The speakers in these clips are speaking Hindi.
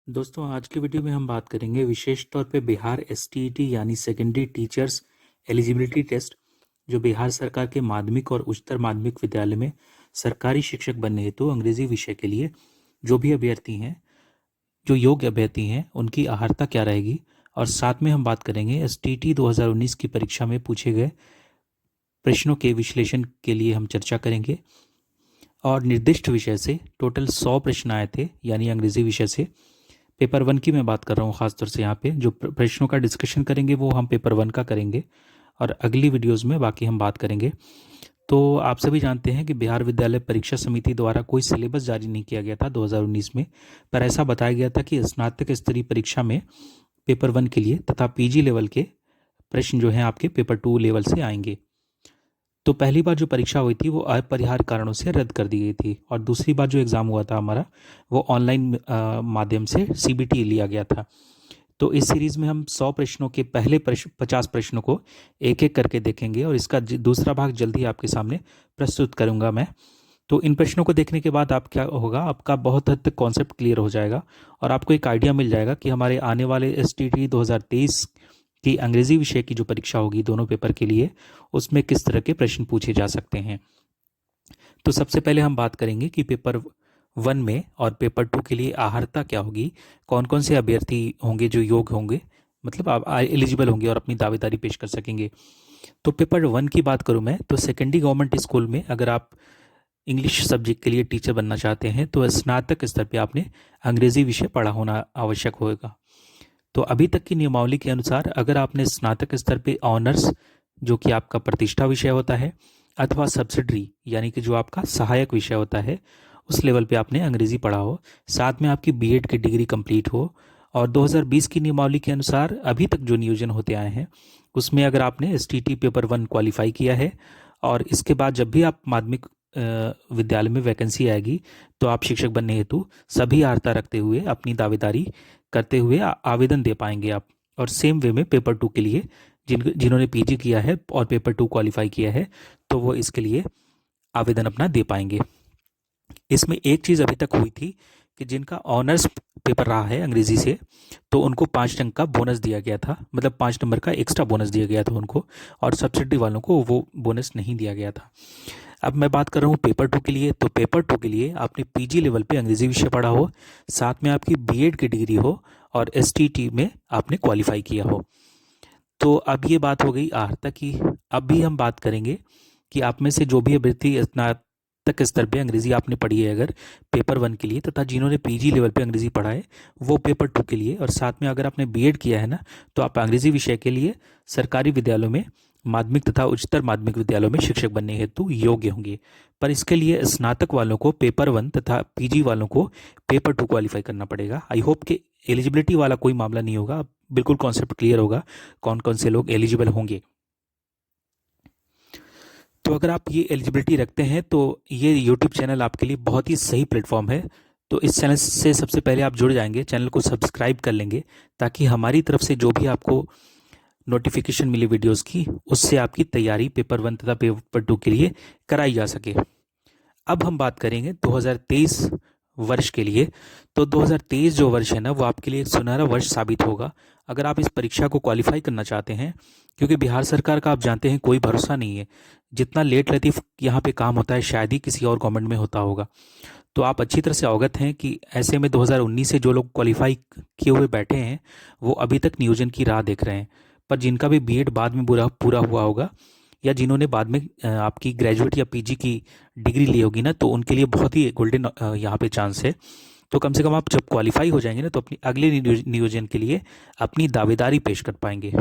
दोस्तों आज के वीडियो में हम बात करेंगे विशेष तौर पे बिहार एसटीईटी यानी सेकेंडरी टीचर्स एलिजिबिलिटी टेस्ट जो बिहार सरकार के माध्यमिक और उच्चतर माध्यमिक विद्यालय में सरकारी शिक्षक बनने हेतु अंग्रेजी विषय के लिए जो भी अभ्यर्थी हैं जो योग्य अभ्यर्थी हैं उनकी अर्हता क्या रहेगी। और साथ में हम बात करेंगे एसटीईटी 2019 की परीक्षा में पूछे गए प्रश्नों के विश्लेषण के लिए हम चर्चा करेंगे। और निर्दिष्ट विषय से टोटल 100 प्रश्न आए थे यानी अंग्रेजी विषय से। पेपर 1 की मैं बात कर रहा हूँ खासतौर से। यहाँ पे जो प्रश्नों का डिस्कशन करेंगे वो हम पेपर 1 का करेंगे और अगली वीडियोस में बाकी हम बात करेंगे। तो आप सभी जानते हैं कि बिहार विद्यालय परीक्षा समिति द्वारा कोई सिलेबस जारी नहीं किया गया था 2019 में, पर ऐसा बताया गया था कि स्नातक स्तरीय परीक्षा में पेपर 1 के लिए तथा पीजी लेवल के प्रश्न जो हैं आपके पेपर 2 लेवल से आएंगे। तो पहली बार जो परीक्षा हुई थी वो अपरिहार्य कारणों से रद्द कर दी गई थी और दूसरी बार जो एग्ज़ाम हुआ था हमारा वो ऑनलाइन माध्यम से सीबीटी लिया गया था। तो इस सीरीज़ में हम 100 प्रश्नों के पहले 50 प्रश्नों को एक एक करके देखेंगे और इसका दूसरा भाग जल्दी आपके सामने प्रस्तुत करूंगा मैं। तो इन प्रश्नों को देखने के बाद आप क्या होगा, आपका बहुत हद तक कॉन्सेप्ट क्लियर हो जाएगा और आपको एक आइडिया मिल जाएगा कि हमारे आने वाले एसटीटी 2023 की अंग्रेजी विषय की जो परीक्षा होगी दोनों पेपर के लिए उसमें किस तरह के प्रश्न पूछे जा सकते हैं। तो सबसे पहले हम बात करेंगे कि पेपर 1 में और पेपर 2 के लिए अर्हता क्या होगी, कौन कौन से अभ्यर्थी होंगे जो योग्य होंगे, मतलब आप एलिजिबल होंगे और अपनी दावेदारी पेश कर सकेंगे। तो पेपर 1 की बात करूं मैं तो सेकेंडरी गवर्नमेंट स्कूल में अगर आप इंग्लिश सब्जेक्ट के लिए टीचर बनना चाहते हैं तो स्नातक स्तर पे आपने अंग्रेजी विषय पढ़ा होना आवश्यक होगा। तो अभी तक की नियमावली के अनुसार अगर आपने स्नातक स्तर पे ऑनर्स जो कि आपका प्रतिष्ठा विषय होता है अथवा सब्सिडरी यानी कि जो आपका सहायक विषय होता है उस लेवल पे आपने अंग्रेजी पढ़ा हो, साथ में आपकी बीएड की डिग्री कंप्लीट हो और 2020 की नियमावली के अनुसार अभी तक जो नियोजन होते आए हैं उसमें अगर आपने एसटीटी पेपर 1 क्वालिफाई किया है और इसके बाद जब भी आप माध्यमिक विद्यालय में वैकेंसी आएगी तो आप शिक्षक बनने हेतु सभी अर्हता रखते हुए अपनी दावेदारी करते हुए आवेदन दे पाएंगे आप। और सेम वे में पेपर 2 के लिए जिन्होंने पीजी किया है और पेपर 2 क्वालिफाई किया है तो वो इसके लिए आवेदन अपना दे पाएंगे। इसमें एक चीज़ अभी तक हुई थी कि जिनका ऑनर्स पेपर रहा है अंग्रेजी से तो उनको 5 अंक का बोनस दिया गया था, मतलब 5 नंबर का एक्स्ट्रा बोनस दिया गया था उनको, और सब्सिडी वालों को वो बोनस नहीं दिया गया था। अब मैं बात कर रहा हूँ पेपर 2 के लिए। तो पेपर 2 के लिए आपने पीजी लेवल पे अंग्रेजी विषय पढ़ा हो, साथ में आपकी बीएड की डिग्री हो और एसटीटी में आपने क्वालिफाई किया हो। तो अब ये बात हो गई अर्हता की। अब भी हम बात करेंगे कि आप में से जो भी अभ्यर्थी स्नातक स्तर पे अंग्रेजी आपने पढ़ी है अगर पेपर 1 के लिए, तथा जिन्होंने पीजी लेवल पे अंग्रेजी पढ़ा है वो पेपर 2 के लिए, और साथ में अगर आपने बीएड किया है ना तो आप अंग्रेजी विषय के लिए सरकारी विद्यालयों में माध्यमिक तथा उच्चतर माध्यमिक विद्यालयों में शिक्षक बनने हेतु योग्य होंगे। पर इसके लिए स्नातक वालों को पेपर 1 तथा पीजी वालों को पेपर 2 क्वालिफाई करना पड़ेगा। आई होप कि एलिजिबिलिटी वाला कोई मामला नहीं होगा, बिल्कुल कॉन्सेप्ट क्लियर होगा कौन कौन से लोग एलिजिबल होंगे। तो अगर आप ये एलिजिबिलिटी रखते हैं तो ये यूट्यूब चैनल आपके लिए बहुत ही सही प्लेटफॉर्म है। तो इस चैनल से सबसे पहले आप जुड़ जाएंगे, चैनल को सब्सक्राइब कर लेंगे ताकि हमारी तरफ से जो भी आपको नोटिफिकेशन मिली वीडियोस की उससे आपकी तैयारी पेपर 1 तथा पेपर 2 के लिए कराई जा सके। अब हम बात करेंगे 2023 वर्ष के लिए। तो 2023 जो वर्ष है ना वो आपके लिए एक सुनहरा वर्ष साबित होगा अगर आप इस परीक्षा को क्वालिफाई करना चाहते हैं, क्योंकि बिहार सरकार का आप जानते हैं कोई भरोसा नहीं है। जितना लेट लतीफ़ यहाँ पे काम होता है शायद ही किसी और गवर्नमेंट में होता होगा। तो आप अच्छी तरह से अवगत हैं कि ऐसे में 2019 से जो लोग क्वालिफाई किए हुए बैठे हैं वो अभी तक नियोजन की राह देख रहे हैं। पर जिनका भी बीएड बाद में पूरा हुआ होगा या जिन्होंने बाद में आपकी ग्रेजुएट या पीजी की डिग्री ली होगी ना तो उनके लिए बहुत ही गोल्डन यहाँ पे चांस है। तो कम से कम आप जब क्वालिफाई हो जाएंगे ना तो अपनी अगले नियोजन के लिए अपनी दावेदारी पेश कर पाएंगे।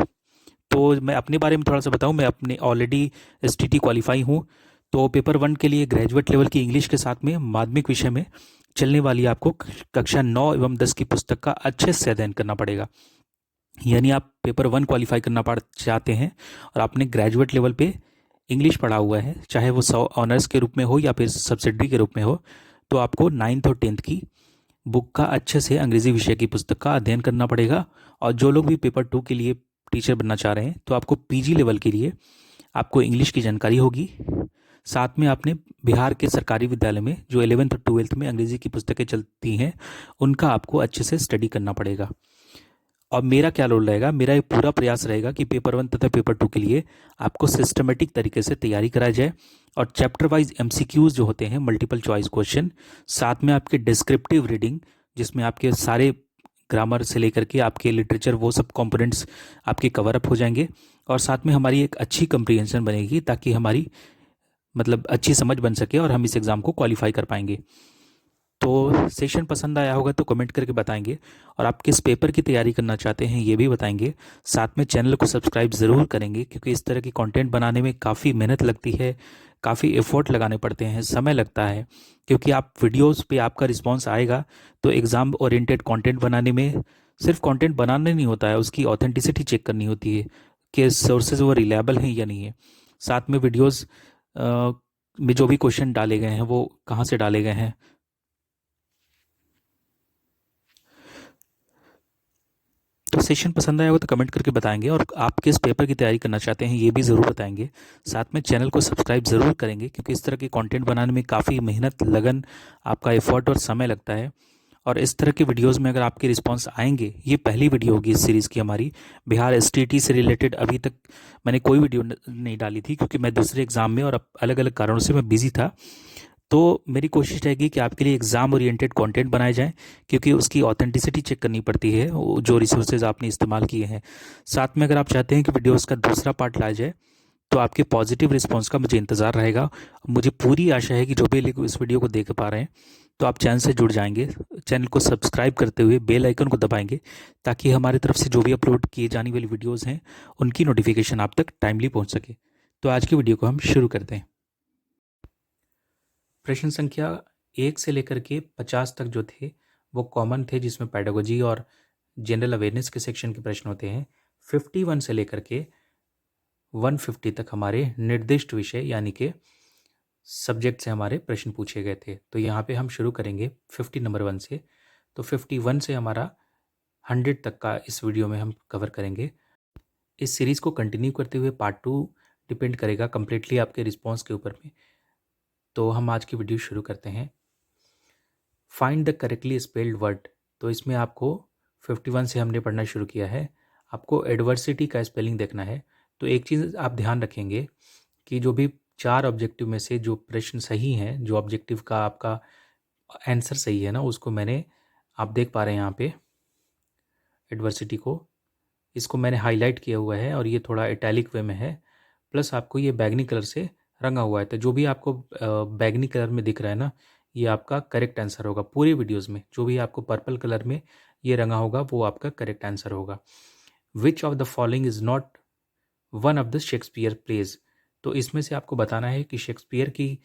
तो मैं अपने बारे में थोड़ा सा बताऊं, मैं अपने ऑलरेडी एसटीटी क्वालिफाई हूँ। तो पेपर 1 के लिए ग्रेजुएट लेवल की इंग्लिश के साथ में माध्यमिक विषय में चलने वाली आपको कक्षा 9 एवं 10 की पुस्तक का अच्छे से अध्ययन करना पड़ेगा। यानी आप पेपर 1 क्वालिफाई करना चाहते हैं और आपने ग्रेजुएट लेवल पे इंग्लिश पढ़ा हुआ है, चाहे वो ऑनर्स के रूप में हो या फिर सब्सिडरी के रूप में हो, तो आपको 9th और 10th की बुक का अच्छे से अंग्रेजी विषय की पुस्तक का अध्ययन करना पड़ेगा। और जो लोग भी पेपर 2 के लिए टीचर बनना चाह रहे हैं तो आपको पीजी लेवल के लिए आपको इंग्लिश की जानकारी होगी, साथ में आपने बिहार के सरकारी विद्यालय में जो 11th और 12th में अंग्रेजी की पुस्तकें चलती हैं उनका आपको अच्छे से स्टडी करना पड़ेगा। और मेरा क्या रोल रहेगा, मेरा ये पूरा प्रयास रहेगा कि पेपर 1 तथा पेपर 2 के लिए आपको सिस्टमेटिक तरीके से तैयारी कराई जाए और चैप्टर वाइज एमसीक्यूज जो होते हैं, मल्टीपल चॉइस क्वेश्चन, साथ में आपके डिस्क्रिप्टिव रीडिंग जिसमें आपके सारे ग्रामर से लेकर के आपके लिटरेचर वो सब कंपोनेंट्स आपके कवर अप हो जाएंगे और साथ में हमारी एक अच्छी कंप्रीहेंशन बनेगी ताकि हमारी मतलब अच्छी समझ बन सके और हम इस एग्ज़ाम को क्वालिफाई कर पाएंगे। तो सेशन पसंद आया होगा तो कमेंट करके बताएंगे और आप किस पेपर की तैयारी करना चाहते हैं ये भी बताएंगे। साथ में चैनल को सब्सक्राइब ज़रूर करेंगे क्योंकि इस तरह की कंटेंट बनाने में काफ़ी मेहनत लगती है, काफ़ी एफर्ट लगाने पड़ते हैं, समय लगता है। क्योंकि आप वीडियोस पे आपका रिस्पांस आएगा तो एग्ज़ाम ओरिएंटेड कंटेंट बनाने में सिर्फ कंटेंट बनाना नहीं होता है, उसकी ऑथेंटिसिटी चेक करनी होती है कि सोर्सेज वो रिलायबल हैं या नहीं है। साथ में वीडियोज़ में जो भी क्वेश्चन डाले गए हैं वो कहाँ से डाले गए हैं। तो सेशन पसंद आया हो तो कमेंट करके बताएंगे और आप किस पेपर की तैयारी करना चाहते हैं ये भी ज़रूर बताएंगे। साथ में चैनल को सब्सक्राइब ज़रूर करेंगे क्योंकि इस तरह के कंटेंट बनाने में काफ़ी मेहनत, लगन, आपका एफर्ट और समय लगता है। और इस तरह के वीडियोस में अगर आपके रिस्पांस आएंगे, ये पहली वीडियो होगी इस सीरीज़ की हमारी। बिहार एसटीईटी से रिलेटेड अभी तक मैंने कोई वीडियो नहीं डाली थी क्योंकि मैं दूसरे एग्ज़ाम में और अलग अलग कारणों से मैं बिज़ी था। तो मेरी कोशिश रहेगी कि आपके लिए एग्ज़ाम ओरिएंटेड कंटेंट बनाए जाएं क्योंकि उसकी ऑथेंटिसिटी चेक करनी पड़ती है, जो रिसोर्सेज आपने इस्तेमाल किए हैं। साथ में अगर आप चाहते हैं कि वीडियोस का दूसरा पार्ट लाया जाए तो आपके पॉजिटिव रिस्पांस का मुझे इंतज़ार रहेगा। मुझे पूरी आशा है कि जो भी लोग इस वीडियो को देख पा रहे हैं तो आप चैनल से जुड़ जाएंगे, चैनल को सब्सक्राइब करते हुए बेल आइकन को दबाएंगे ताकि हमारी तरफ से जो भी अपलोड किए जाने वाली वीडियोज़ हैं उनकी नोटिफिकेशन आप तक टाइमली पहुँच सके। तो आज की वीडियो को हम शुरू करते हैं। प्रश्न संख्या 1 से लेकर के 50 तक जो थे वो कॉमन थे, जिसमें पेडागोजी और जनरल अवेयरनेस के सेक्शन के प्रश्न होते हैं। 51 से लेकर के 150 तक हमारे निर्दिष्ट विषय यानी कि सब्जेक्ट से हमारे प्रश्न पूछे गए थे। तो यहाँ पे हम शुरू करेंगे 50 नंबर 1 से। तो 51 से हमारा 100 तक का इस वीडियो में हम कवर करेंगे। इस सीरीज़ को कंटिन्यू करते हुए पार्ट 2 डिपेंड करेगा कम्प्लीटली आपके रिस्पॉन्स के ऊपर में। तो हम आज की वीडियो शुरू करते हैं। Find the correctly spelled word. तो इसमें आपको 51 से हमने पढ़ना शुरू किया है। आपको एडवर्सिटी का स्पेलिंग देखना है। तो एक चीज़ आप ध्यान रखेंगे कि जो भी 4 ऑब्जेक्टिव में से जो प्रश्न सही हैं, जो ऑब्जेक्टिव का आपका आंसर सही है ना, उसको मैंने, आप देख पा रहे हैं यहाँ पे एडवर्सिटी को, इसको मैंने हाईलाइट किया हुआ है और ये थोड़ा इटैलिक वे में है, प्लस आपको ये बैगनी कलर से रंगा हुआ है। तो जो भी आपको बैगनी कलर में दिख रहा है ना, ये आपका करेक्ट आंसर होगा। पूरी वीडियोस में जो भी आपको पर्पल कलर में ये रंगा होगा वो आपका करेक्ट आंसर होगा। Which of the following is not one of the Shakespeare plays. तो इसमें से आपको बताना है कि शेक्सपियर की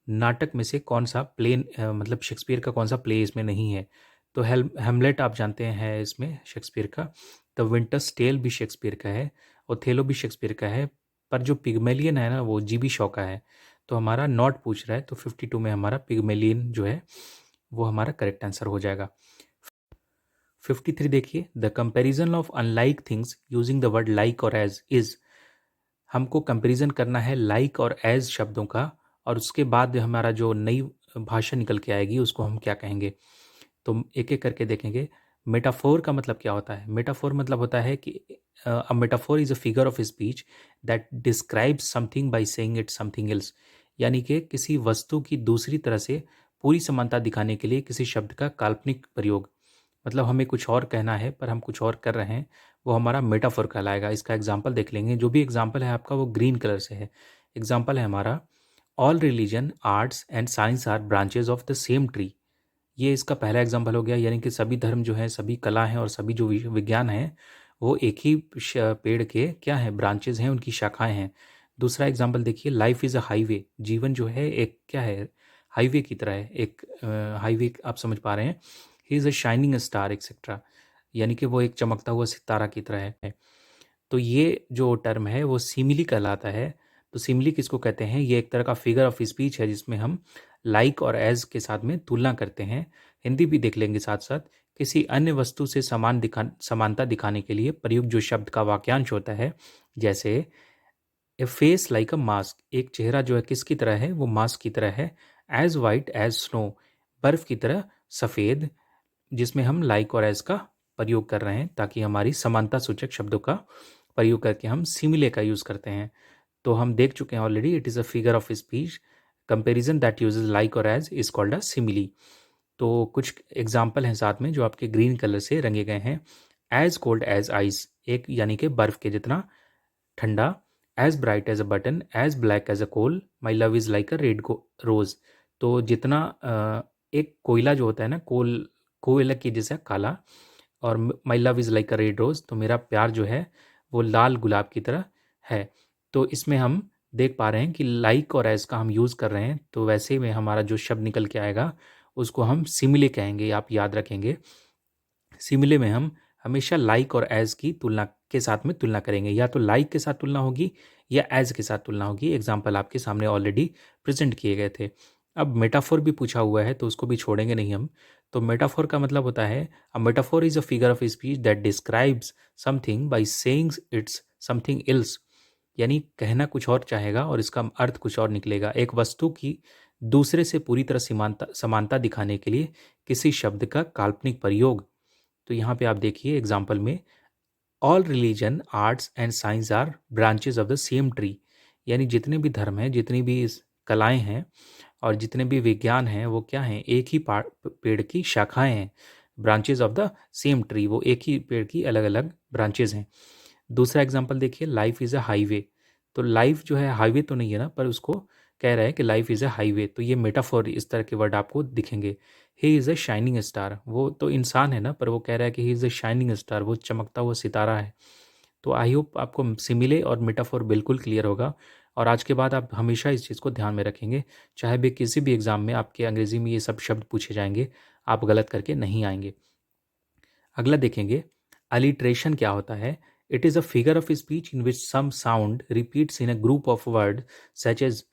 नाटक में से कौन सा प्ले, मतलब शेक्सपियर का कौन सा प्ले इसमें नहीं है। तो हेमलेट आप जानते हैं इसमें शेक्सपियर का। द विंटर्स टेल भी शेक्सपियर का है, ओथेलो भी शेक्सपियर का है, पर जो पिग्मेलियन है ना वो जीबी शॉ का है। तो हमारा नॉट पूछ रहा है, तो 52 में हमारा पिग्मेलियन जो है वो हमारा करेक्ट आंसर हो जाएगा। 53 देखिए, the comparison of unlike things using the word like or as is. हमको कंपेरिजन करना है लाइक और एज शब्दों का, और उसके बाद हमारा जो नई भाषा निकल के आएगी उसको हम क्या कहेंगे। तो एक एक करके देखेंगे। मेटाफोर का मतलब क्या होता है। मेटाफोर मतलब होता है कि a metaphor is a figure of speech that describes something by saying it something else. यानी कि किसी वस्तु की दूसरी तरह से पूरी समानता दिखाने के लिए किसी शब्द का काल्पनिक प्रयोग। मतलब हमें कुछ और कहना है पर हम कुछ और कर रहे हैं, वो हमारा मेटाफोर कहलाएगा। इसका एग्जाम्पल देख लेंगे। जो भी एग्जाम्पल है आपका वो ग्रीन कलर से है। एग्जाम्पल है हमारा, all religion arts and science are branches of the same tree. ये इसका पहला एग्जाम्पल हो गया, यानी कि सभी धर्म जो हैं, सभी कला हैं और सभी जो विज्ञान हैं वो एक ही पेड़ के क्या है, ब्रांचेज हैं, उनकी शाखाएं हैं। दूसरा एग्जाम्पल देखिए, लाइफ इज़ अ हाईवे। जीवन जो है एक क्या है, हाईवे की तरह है। एक हाईवे आप समझ पा रहे हैं। He is a shining star etcetera, यानी कि वो एक चमकता हुआ सितारा की तरह है। तो ये जो टर्म है वो सिमिली कहलाता है। तो सिमिली किसको कहते हैं, ये एक तरह का फिगर ऑफ स्पीच है जिसमें हम लाइक और एज के साथ में तुलना करते हैं। हिंदी भी देख लेंगे साथ साथ। किसी अन्य वस्तु से समानता दिखाने के लिए प्रयुक्त जो शब्द का वाक्यांश होता है, जैसे ए फेस लाइक अ मास्क, एक चेहरा जो है किसकी तरह है, वो मास्क की तरह है। एज वाइट एज स्नो, बर्फ की तरह सफ़ेद, जिसमें हम लाइक और एज का प्रयोग कर रहे हैं ताकि हमारी समानता सूचक शब्दों का प्रयोग करके हम सिमिले का यूज़ करते हैं। तो हम देख चुके हैं already, it is a figure of speech comparison that uses like or as is called a simile. तो कुछ एग्जाम्पल हैं साथ में जो आपके ग्रीन कलर से रंगे गए हैं। एज कोल्ड एज आइस, एक यानी कि बर्फ के जितना ठंडा। As bright as a button, as black as a coal, my love is like a red rose. तो जितना एक कोयला जो होता है ना, कोयला की जैसा काला, और my love is like a red rose, तो मेरा प्यार जो है वो लाल गुलाब की तरह है। तो इसमें हम देख पा रहे हैं कि लाइक और एज का हम यूज़ कर रहे हैं, तो वैसे में हमारा जो शब्द निकल के आएगा उसको हम सिमिले कहेंगे, आप याद रखेंगे। सिमिले में हम हमेशा लाइक और एज की तुलना के साथ में तुलना करेंगे, या तो लाइक के साथ तुलना होगी या एज के साथ तुलना होगी। एग्जाम्पल आपके सामने ऑलरेडी प्रेजेंट किए गए थे। अब मेटाफोर भी पूछा हुआ है तो उसको भी छोड़ेंगे नहीं हम। तो मेटाफोर का मतलब होता है, a metaphor is a figure of speech that describes something by saying it's something else, यानी कहना कुछ और चाहेगा और इसका अर्थ कुछ और निकलेगा। एक वस्तु की दूसरे से पूरी तरह समानता समानता दिखाने के लिए किसी शब्द का काल्पनिक प्रयोग। तो यहाँ पे आप देखिए एग्जाम्पल में, all religion arts and science are branches of the same tree, यानी जितने भी धर्म हैं, जितनी भी कलाएं हैं और जितने भी विज्ञान हैं, वो क्या हैं, एक ही पेड़ की शाखाएं हैं। Branches of the same tree, वो एक ही पेड़ की अलग अलग ब्रांचेज हैं। दूसरा एग्जाम्पल देखिए, लाइफ इज़ अ हाईवे। तो लाइफ जो है हाईवे तो नहीं है ना, पर उसको कह रहा है कि लाइफ इज़ अ हाईवे, तो ये मेटाफोर इस तरह के वर्ड आपको दिखेंगे। He is a shining star, वो तो इंसान है ना, पर वो कह रहा है कि he is a shining star, वो चमकता हुआ सितारा है। तो आई होप आपको सिमिले और मेटाफोर बिल्कुल क्लियर होगा, और आज के बाद आप हमेशा इस चीज़ को ध्यान में रखेंगे। चाहे भी किसी भी एग्जाम में आपके अंग्रेजी में ये सब शब्द पूछे जाएंगे, आप गलत करके नहीं आएंगे। अगला देखेंगे, अलिट्रेशन क्या होता है। It is a figure of speech in which some sound repeats in a group of word such as.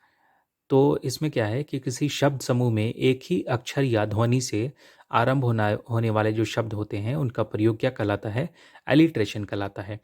तो इसमें क्या है कि किसी शब्द समूह में एक ही अक्षर या ध्वनि से आरंभ होने वाले जो शब्द होते हैं उनका प्रयोग क्या कहलाता है, एलिट्रेशन कहलाता है।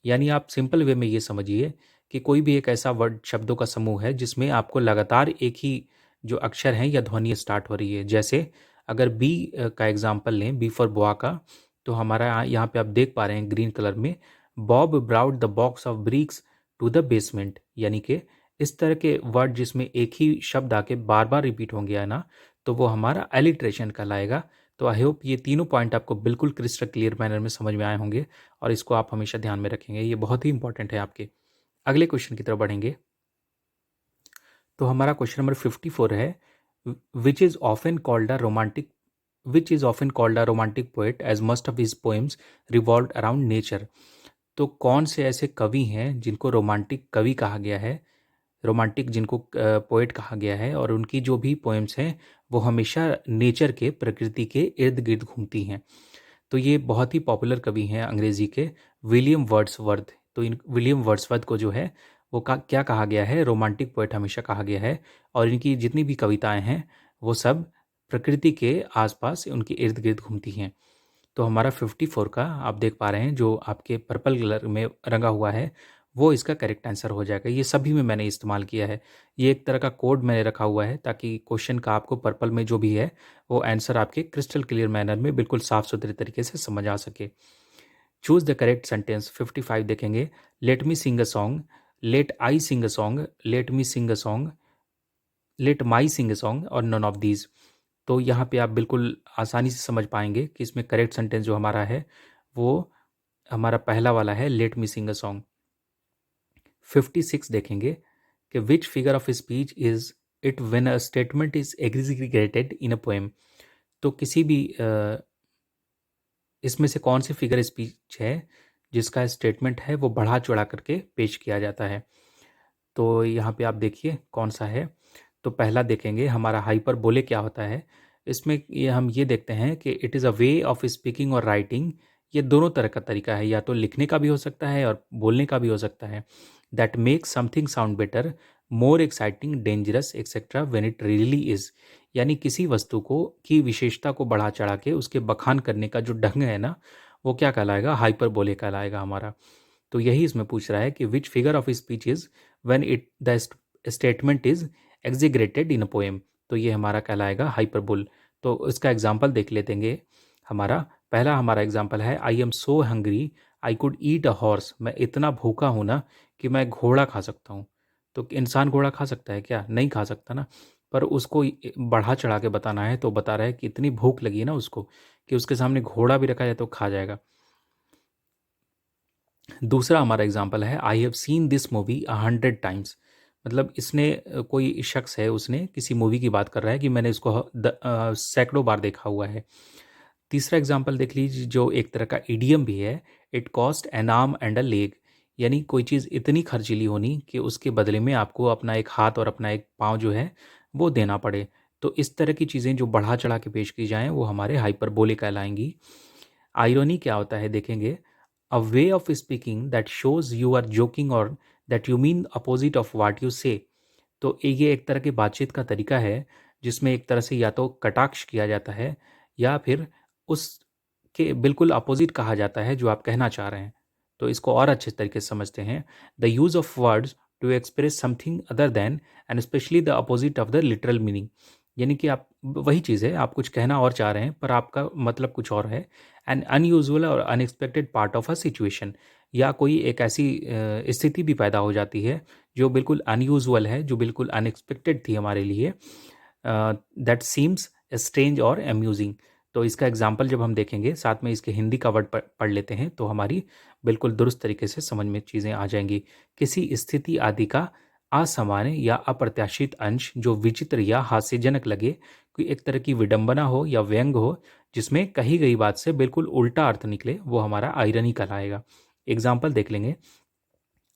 यानी आप सिंपल वे में ये समझिए कि कोई भी एक ऐसा वर्ड शब्दों का समूह है जिसमें आपको लगातार एक ही जो अक्षर हैं या ध्वनि स्टार्ट हो रही है। जैसे अगर बी का एग्जाम्पल लें, बी फॉर बुआ का, तो हमारा यहाँ पे आप देख पा रहे हैं ग्रीन कलर में, Bob brought the box of bricks to the basement, यानी कि इस तरह के वर्ड जिसमें एक ही शब्द आके बार बार रिपीट होंगे है ना, तो वो हमारा एलिट्रेशन कहलाएगा। तो आई होप ये तीनों पॉइंट आपको बिल्कुल क्रिस्टल क्लियर मैनर में समझ में आए होंगे, और इसको आप हमेशा ध्यान में रखेंगे, ये बहुत ही इंपॉर्टेंट है आपके। अगले क्वेश्चन की तरफ बढ़ेंगे। तो हमारा क्वेश्चन नंबर 54 है, which is often called a romantic which is often called a romantic poet as most of his poems revolve around nature. तो कौन से ऐसे कवि हैं जिनको रोमांटिक कवि कहा गया है, रोमांटिक जिनको पोएट कहा गया है, और उनकी जो भी पोएम्स हैं वो हमेशा नेचर के, प्रकृति के इर्द गिर्द घूमती हैं। तो ये बहुत ही पॉपुलर कवि हैं अंग्रेजी के, विलियम वर्ड्सवर्थ। तो इन विलियम वर्ड्सवर्थ को जो है वो क्या कहा गया है, रोमांटिक पोएट हमेशा कहा गया है। और इनकी जितनी भी कविताएं हैं वो सब प्रकृति के आसपास उनके इर्द गिर्द घूमती हैं। तो हमारा 54 का आप देख पा रहे हैं जो आपके पर्पल कलर में रंगा हुआ है, वो इसका करेक्ट आंसर हो जाएगा। ये सभी में मैंने इस्तेमाल किया है, ये एक तरह का कोड मैंने रखा हुआ है ताकि क्वेश्चन का आपको पर्पल में जो भी है वो आंसर आपके क्रिस्टल क्लियर मैनर में बिल्कुल साफ सुथरे तरीके से समझ आ सके। Choose the correct sentence. 55 देखेंगे, let me sing a song, let I sing a song, let me sing a song, let my sing a song, और नन ऑफ दीज। तो यहाँ पे आप बिल्कुल आसानी से समझ पाएंगे कि इसमें करेक्ट सेंटेंस जो हमारा है वो हमारा पहला वाला है, late me sing a song. 56 देखेंगे कि which figure of speech is it when a statement is aggregated in a poem. तो किसी भी इसमें से कौन सी फिगर स्पीच है जिसका स्टेटमेंट है वो बढ़ा चढ़ा करके पेश किया जाता है। तो यहाँ पे आप देखिए कौन सा है। तो पहला देखेंगे हमारा हाइपरबोले क्या होता है। इसमें ये हम ये देखते हैं कि it is a way of speaking or writing. ये दोनों तरह का तरीका है, या तो लिखने का भी हो सकता है और बोलने का भी हो सकता है। That make something sound better, more exciting, dangerous etcetera when it really is. यानी किसी वस्तु को की विशेषता को बढ़ा चढ़ा के उसके बखान करने का जो ढंग है ना, वो क्या कहलाएगा, हाइपरबोले कहलाएगा हमारा। तो यही इसमें पूछ रहा है कि which figure of speech is when it the statement is exaggerated in a poem. तो ये हमारा कहलाएगा हाइपरबोल। तो इसका एग्जाम्पल देख लेते हैं। हमारा एग्जाम्पल है I am so hungry I could eat a horse. मैं इतना भूखा हूं ना कि मैं घोड़ा खा सकता हूँ। तो इंसान घोड़ा खा सकता है क्या? नहीं खा सकता ना। पर उसको बढ़ा चढ़ा के बताना है तो बता रहा है कि इतनी भूख लगी है ना उसको कि उसके सामने घोड़ा भी रखा जाए तो खा जाएगा। दूसरा हमारा एग्जाम्पल है I have seen this movie 100 times. मतलब इसने कोई शख्स है, उसने किसी मूवी की बात कर रहा है कि मैंने इसको सैकड़ों बार देखा हुआ है। तीसरा एग्जाम्पल देख लीजिए जो एक तरह का इडियम भी है, it cost N arm and a leg. यानी कोई चीज़ इतनी खर्चीली होनी कि उसके बदले में आपको अपना एक हाथ और अपना एक पाँव जो है वो देना पड़े। तो इस तरह की चीज़ें जो बढ़ा चढ़ा के पेश की जाएं वो हमारे हाइपरबोलिक कहलाएंगी। आयरनी क्या होता है देखेंगे, a way of speaking that shows you are joking or that you mean opposite of what you say. तो ये एक तरह की बातचीत का तरीका है जिसमें एक तरह से या तो कटाक्ष किया जाता है या फिर उसके बिल्कुल अपोजिट कहा जाता है जो आप कहना चाह रहे हैं। तो इसको और अच्छे तरीके से समझते हैं, the use of words to express something other than and especially the opposite of the literal meaning. यानी कि आप वही चीज़ है, आप कुछ कहना और चाह रहे हैं पर आपका मतलब कुछ और है। एन अनयूजुअल और unexpected part of a situation, या कोई एक ऐसी स्थिति भी पैदा हो जाती है जो बिल्कुल अनयूजुअल है, जो बिल्कुल अनएक्सपेक्टेड थी हमारे लिए, दैट सीम्स स्ट्रेंज और अम्यूजिंग। तो इसका एग्जाम्पल जब हम देखेंगे, साथ में इसके हिंदी का वर्ड पढ़ लेते हैं तो हमारी बिल्कुल दुरुस्त तरीके से समझ में चीज़ें आ जाएंगी। किसी स्थिति आदि का असामान्य या अप्रत्याशित अंश जो विचित्र या हास्यजनक लगे, कोई एक तरह की विडंबना हो या व्यंग हो जिसमें कही गई बात से बिल्कुल उल्टा अर्थ निकले, वो हमारा आयरनी कहलाएगा। एग्जाम्पल देख लेंगे,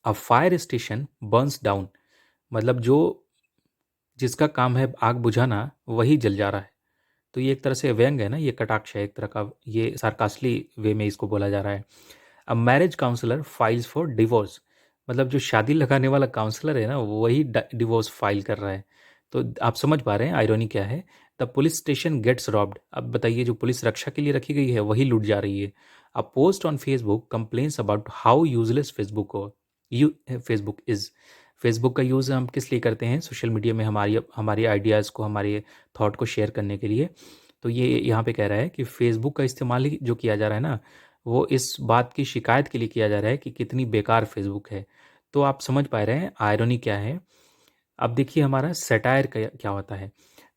a fire station Burns down. मतलब जो जिसका काम है आग बुझाना वही जल जा रहा है। तो ये एक तरह से व्यंग है ना, ये कटाक्ष है एक तरह का, ये सार्कास्टली वे में इसको बोला जा रहा है। A marriage counsellor files for divorce. मतलब जो शादी लगाने वाला काउंसलर है ना वही डिवोर्स फाइल कर रहा है। तो आप समझ पा रहे हैं आयरनी क्या है। The police station gets robbed. अब बताइए, जो पुलिस रक्षा के लिए रखी गई है वही लूट जा रही है। A post on Facebook complains about how useless Facebook how you Facebook is. Facebook का यूज़ हम किस लिए करते हैं? सोशल मीडिया में हमारी हमारे आइडियाज़ को, हमारे थॉट को शेयर करने के लिए। तो ये यहाँ पे कह रहा है कि फेसबुक का इस्तेमाल ही जो किया जा रहा है ना, वो इस बात की शिकायत के लिए किया जा रहा है कि कितनी बेकार फेसबुक है। तो आप समझ पा रहे हैं आयरनी क्या है। अब देखिए हमारा सटायर का क्या होता है।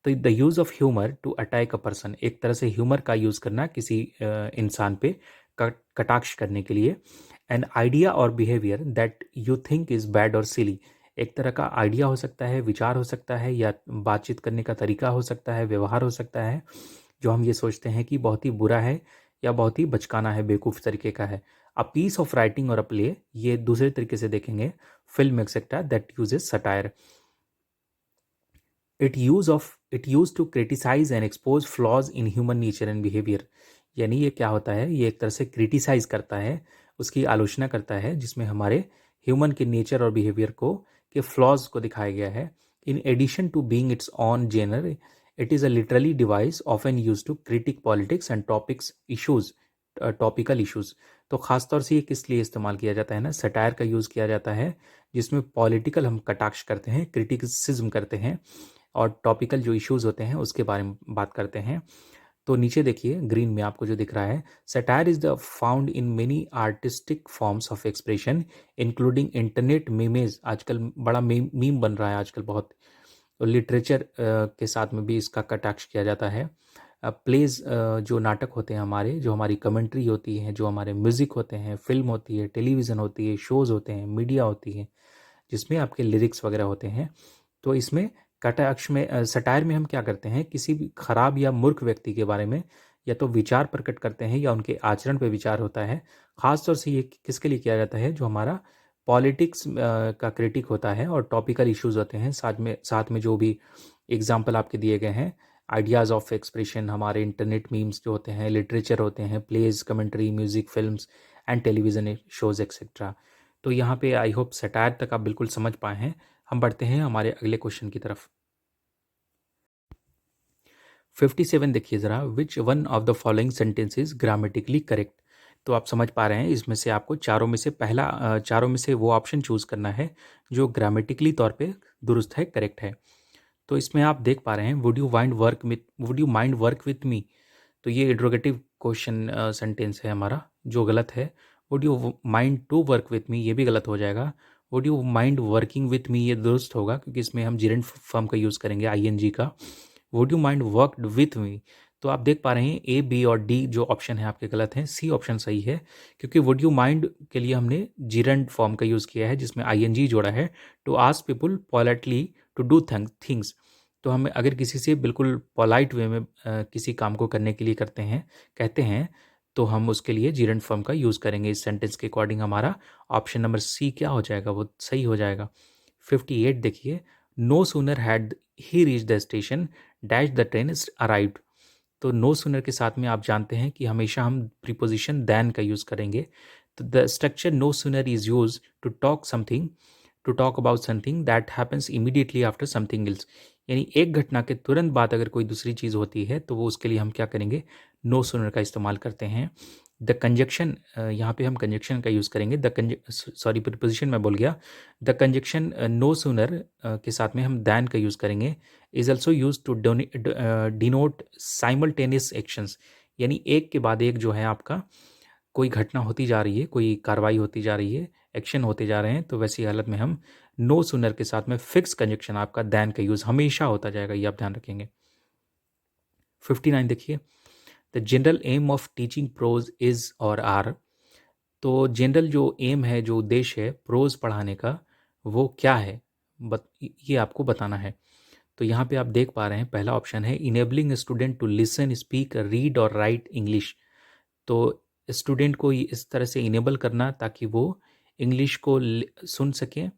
तो the use of humour to attack a person, एक तरह से ह्यूमर का यूज़ करना किसी इंसान पे कटाक्ष करने के लिए। एन आइडिया और behaviour that you think is bad और सिली। एक तरह का आइडिया हो सकता है, विचार हो सकता है, या बातचीत करने का तरीका हो सकता है, व्यवहार हो सकता है जो हम ये सोचते हैं कि बहुत ही बुरा है या बहुत ही बचकाना है, बेवकूफ़ तरीके का है। अ पीस ऑफ राइटिंग और अ प्ले, ये दूसरे तरीके से देखेंगे, film etcetera that uses satire. It use to criticise and expose flaws in human nature and behaviour. यानी ये क्या होता है, ये एक तरह से क्रिटिसाइज करता है, उसकी आलोचना करता है जिसमें हमारे ह्यूमन के नेचर और बिहेवियर को, के फ्लॉज को दिखाया गया है। In addition to being its own genre, it is a literally device often use to critic politics and topics issues, topical issues. तो खासतौर से ये किस लिए इस्तेमाल किया जाता है ना, सटायर का यूज़ किया जाता है जिसमें पॉलिटिकल हम कटाक्ष करते हैं, क्रिटिसिज्म करते हैं, और टॉपिकल जो इश्यूज होते हैं उसके बारे में बात करते हैं। तो नीचे देखिए ग्रीन में आपको जो दिख रहा है, satire is the found in many artistic forms of expression including internet memes. आजकल बड़ा मीम बन रहा है आजकल बहुत। तो लिटरेचर के साथ में भी इसका कटाक्ष किया जाता है। प्लेज, जो नाटक होते हैं हमारे, जो हमारी कमेंट्री होती है, जो हमारे म्यूज़िक होते हैं, फिल्म होती है, टेलीविज़न होती है, शोज़ होते हैं, मीडिया होती है, जिसमें आपके लिरिक्स वगैरह होते हैं। तो इसमें कटाक्ष में, सटायर में हम क्या करते हैं, किसी भी खराब या मूर्ख व्यक्ति के बारे में या तो विचार प्रकट करते हैं या उनके आचरण पे विचार होता है। खासतौर से ये किसके लिए किया जाता है, जो हमारा पॉलिटिक्स का क्रिटिक होता है और टॉपिकल इश्यूज होते हैं। साथ में जो भी एग्जाम्पल आपके दिए गए हैं, आइडियाज़ ऑफ एक्सप्रेशन, हमारे इंटरनेट मीम्स जो होते हैं, लिटरेचर होते हैं, plays, commentary, music, films and television shows etcetera. तो यहाँ पे आई होप सटायर तक आप बिल्कुल समझ पाए हैं। हम बढ़ते हैं हमारे अगले क्वेश्चन की तरफ। 57 देखिए ज़रा, which one of the following sentence is grammatically correct. तो आप समझ पा रहे हैं इसमें से आपको चारों में से वो ऑप्शन चूज़ करना है जो ग्रामेटिकली तौर पे दुरुस्त है, करेक्ट है। तो इसमें आप देख पा रहे हैं would you mind work with me, तो ये इंट्रोगेटिव क्वेश्चन सेंटेंस है हमारा जो गलत है। Would you mind to work with me, ये भी गलत हो जाएगा। Would you mind working with me, ये दुरुस्त होगा क्योंकि इसमें हम जिरेंट फॉर्म का यूज़ करेंगे आईएनजी का। Would you mind worked with me, तो आप देख पा रहे हैं ए बी और डी जो ऑप्शन है आपके गलत हैं, सी ऑप्शन सही है क्योंकि वुड यू माइंड के लिए हमने जिरेंट फॉर्म का यूज़ किया है जिसमें आईएनजी जोड़ा है, to ask people politely to do things. तो हम अगर किसी से बिल्कुल पोलाइट वे में किसी काम को करने के लिए कहते हैं तो हम उसके लिए जिरेंट फॉर्म का यूज़ करेंगे। इस सेंटेंस के अकॉर्डिंग हमारा ऑप्शन नंबर सी क्या हो जाएगा, वो सही हो जाएगा। 58 देखिए, no sooner had he reach the station dash the train is arrived. तो नो सूनर के साथ में आप जानते हैं कि हमेशा हम प्रीपोजिशन दैन का यूज़ करेंगे। तो the structure no sooner is use to talk about something that happens immediately after something else, यानी एक घटना के तुरंत बाद अगर कोई दूसरी चीज़ होती है तो वो उसके लिए हम क्या करेंगे, नो सूनर का इस्तेमाल करते हैं। द कंजक्शन, यहाँ पे हम कंजक्शन का यूज़ करेंगे। सॉरी प्रीपोजिशन मैं बोल गया। द कंजक्शन नो सूनर के साथ में हम दैन का यूज़ करेंगे। Is also use to denote simultaneous actions, यानी एक के बाद एक जो है आपका कोई घटना होती जा रही है, कोई कार्रवाई होती जा रही है, एक्शन होते जा रहे हैं, तो वैसी हालत में हम नो सूनर के साथ में फिक्स कंजक्शन आपका दैन का यूज़ हमेशा होता जाएगा, ये आप ध्यान रखेंगे। 59 देखिए, the general aim of teaching prose is और आर, तो जनरल जो एम है, जो उद्देश्य है प्रोज पढ़ाने का, वो क्या है, ये आपको बताना है। तो यहाँ पे आप देख पा रहे हैं पहला ऑप्शन है enabling student to listen, speak, read और राइट इंग्लिश। तो स्टूडेंट को इस तरह से इनेबल करना ताकि वो इंग्लिश को सुन सकें,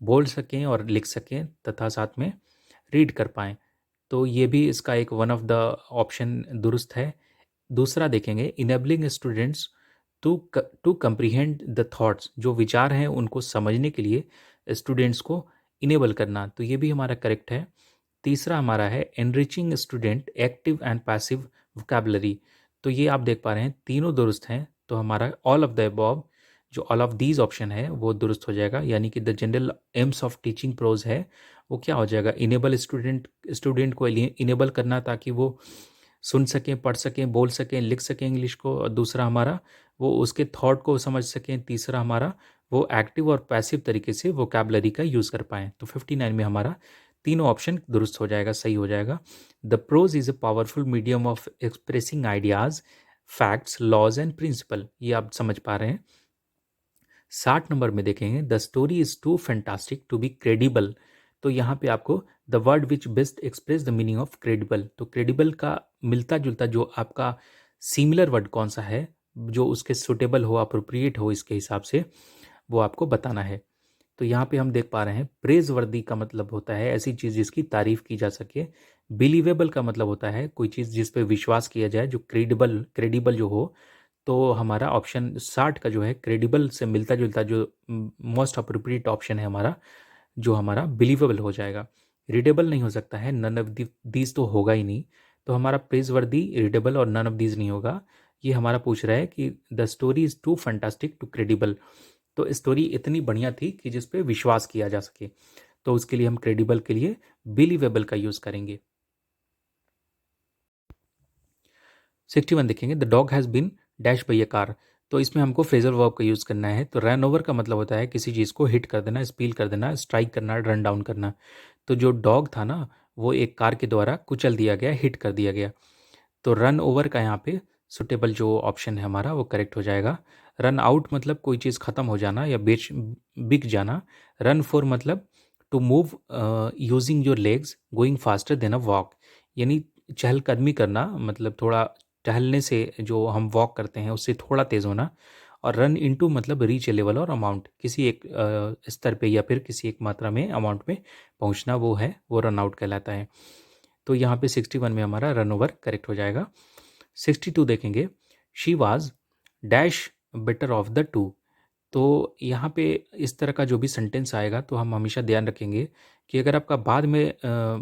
बोल सकें और लिख सकें तथा साथ में रीड कर पाएँ। तो ये भी इसका एक वन ऑफ द ऑप्शन दुरुस्त है। दूसरा देखेंगे enabling students to comprehend the thoughts, जो विचार हैं उनको समझने के लिए स्टूडेंट्स को इनेबल करना, तो ये भी हमारा करेक्ट है। तीसरा हमारा है enriching student active and passive vocabulary, तो ये आप देख पा रहे हैं तीनों दुरुस्त हैं। तो हमारा ऑल ऑफ द अबव, जो ऑल ऑफ दीज ऑप्शन है वो दुरुस्त हो जाएगा, यानी कि the general aims of teaching prose है वो क्या हो जाएगा, इनेबल स्टूडेंट को इनेबल करना ताकि वो सुन सकें, पढ़ सकें, बोल सकें, लिख सकें इंग्लिश को। और दूसरा हमारा वो उसके थॉट को समझ सकें। तीसरा हमारा वो एक्टिव और पैसिव तरीके से वोकैबुलरी का यूज़ कर पाएँ। तो 59 में हमारा तीनों ऑप्शन दुरुस्त हो जाएगा, सही हो जाएगा। The prose is a powerful medium of expressing ideas, facts, laws and principle, ये आप समझ पा रहे हैं। 60 नंबर में देखेंगे the story is too fantastic to be credible, तो यहाँ पे आपको the word which best express the meaning of credible, तो क्रेडिबल का मिलता जुलता जो आपका सिमिलर वर्ड कौन सा है जो उसके सुटेबल हो, अप्रोप्रिएट हो, इसके हिसाब से वो आपको बताना है। तो यहाँ पे हम देख पा रहे हैं प्रेज वर्दी का मतलब होता है ऐसी चीज़ जिसकी तारीफ की जा सके। बिलीवेबल का मतलब होता है कोई चीज़ जिस पे विश्वास किया जाए, जो क्रेडिबल जो हो। तो हमारा ऑप्शन 60 का जो है क्रेडिबल से मिलता जुलता जो मोस्ट अप्रोप्रिएट ऑप्शन है हमारा, जो हमारा बिलीवेबल हो जाएगा। रीडेबल नहीं हो सकता है, नन ऑफ दीज तो होगा ही नहीं। तो हमारा प्रेज वर्दी, रीडेबल और नन ऑफ दीज नहीं होगा। ये हमारा पूछ रहा है कि the story is too fantastic to credible, तो स्टोरी इतनी बढ़िया थी कि जिस पे विश्वास किया जा सके, तो उसके लिए हम क्रेडिबल के लिए बिलीवेबल का यूज़ करेंगे। 61 देखेंगे the dog has been dash by a car, तो इसमें हमको फ्रेजल वर्ब का यूज़ करना है। तो रन ओवर का मतलब होता है किसी चीज़ को हिट कर देना, स्पील कर देना, स्ट्राइक करना, रन डाउन करना। तो जो डॉग था ना वो एक कार के द्वारा कुचल दिया गया, हिट कर दिया गया। तो रन ओवर का यहाँ पे सुटेबल जो ऑप्शन है हमारा वो करेक्ट हो जाएगा। रन आउट मतलब कोई चीज़ ख़त्म हो जाना या बिक जाना। रन फॉर मतलब to move using your legs going faster than a walk, यानी चहलकदमी करना, मतलब थोड़ा टहलने से जो हम वॉक करते हैं उससे थोड़ा तेज़ होना। और रन इनटू मतलब रीच ए लेवल और अमाउंट, किसी एक स्तर पे या फिर किसी एक मात्रा में अमाउंट में पहुंचना, वो है वो रन आउट कहलाता है। तो यहाँ पे 61 में हमारा रन ओवर करेक्ट हो जाएगा। 62 देखेंगे she was dash better of the two, तो यहाँ पे इस तरह का जो भी सेंटेंस आएगा तो हम हमेशा ध्यान रखेंगे कि अगर आपका बाद में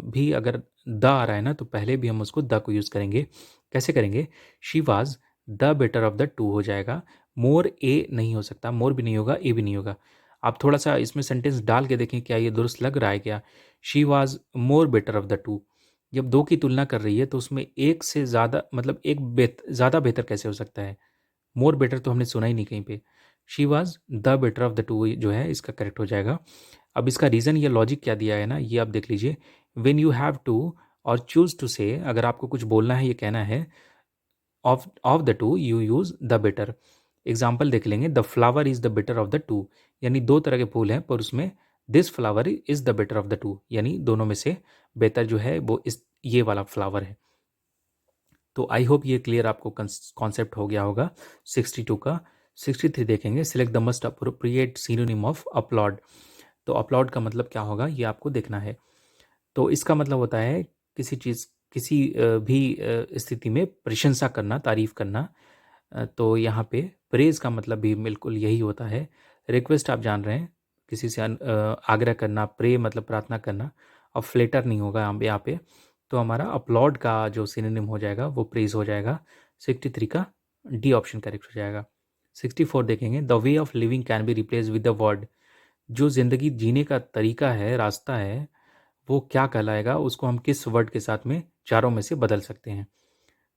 भी अगर द आ रहा है ना तो पहले भी हम उसको द को यूज़ करेंगे। कैसे करेंगे, she was the better of the two हो जाएगा। मोर ए नहीं हो सकता, मोर भी नहीं होगा, ए भी नहीं होगा। आप थोड़ा सा इसमें सेंटेंस डाल के देखें, क्या ये दुरुस्त लग रहा है क्या? She was more better of the two. जब दो की तुलना कर रही है तो उसमें एक से ज़्यादा, मतलब एक ज़्यादा बेहतर कैसे हो सकता है? मोर बेटर तो हमने सुना ही नहीं कहीं पे। She was the better of the two जो है इसका करेक्ट हो जाएगा। अब इसका रीज़न, ये लॉजिक क्या दिया है ना, ये आप देख लीजिए। वेन यू हैव टू और चूज टू से, अगर आपको कुछ बोलना है, ये कहना है, of the two you use the better. Example देख लेंगे, the flower is the better of the two, यानी दो तरह के फूल हैं पर उसमें this flower is the better of the two, यानी दोनों में से बेहतर जो है वो इस ये वाला फ्लावर है। तो आई होप ये क्लियर आपको कॉन्सेप्ट हो गया होगा 62 का। 63 देखेंगे, select the most appropriate synonym of upload. तो अपलॉड का मतलब क्या होगा ये आपको देखना है। तो इसका मतलब होता है किसी चीज़, किसी भी स्थिति में प्रशंसा करना, तारीफ करना। तो यहाँ पे प्रेज का मतलब भी बिल्कुल यही होता है। रिक्वेस्ट आप जान रहे हैं, किसी से आग्रह करना, प्रे मतलब प्रार्थना करना, और फ्लेटर नहीं होगा यहाँ पे। तो हमारा अपलॉड का जो सिनोनिम हो जाएगा वो प्रेज हो जाएगा। 63 का डी ऑप्शन करेक्ट हो जाएगा। 64 देखेंगे, the way of living can be replace with the word. जो ज़िंदगी जीने का तरीका है, रास्ता है, वो क्या कहलाएगा, उसको हम किस वर्ड के साथ में चारों में से बदल सकते हैं?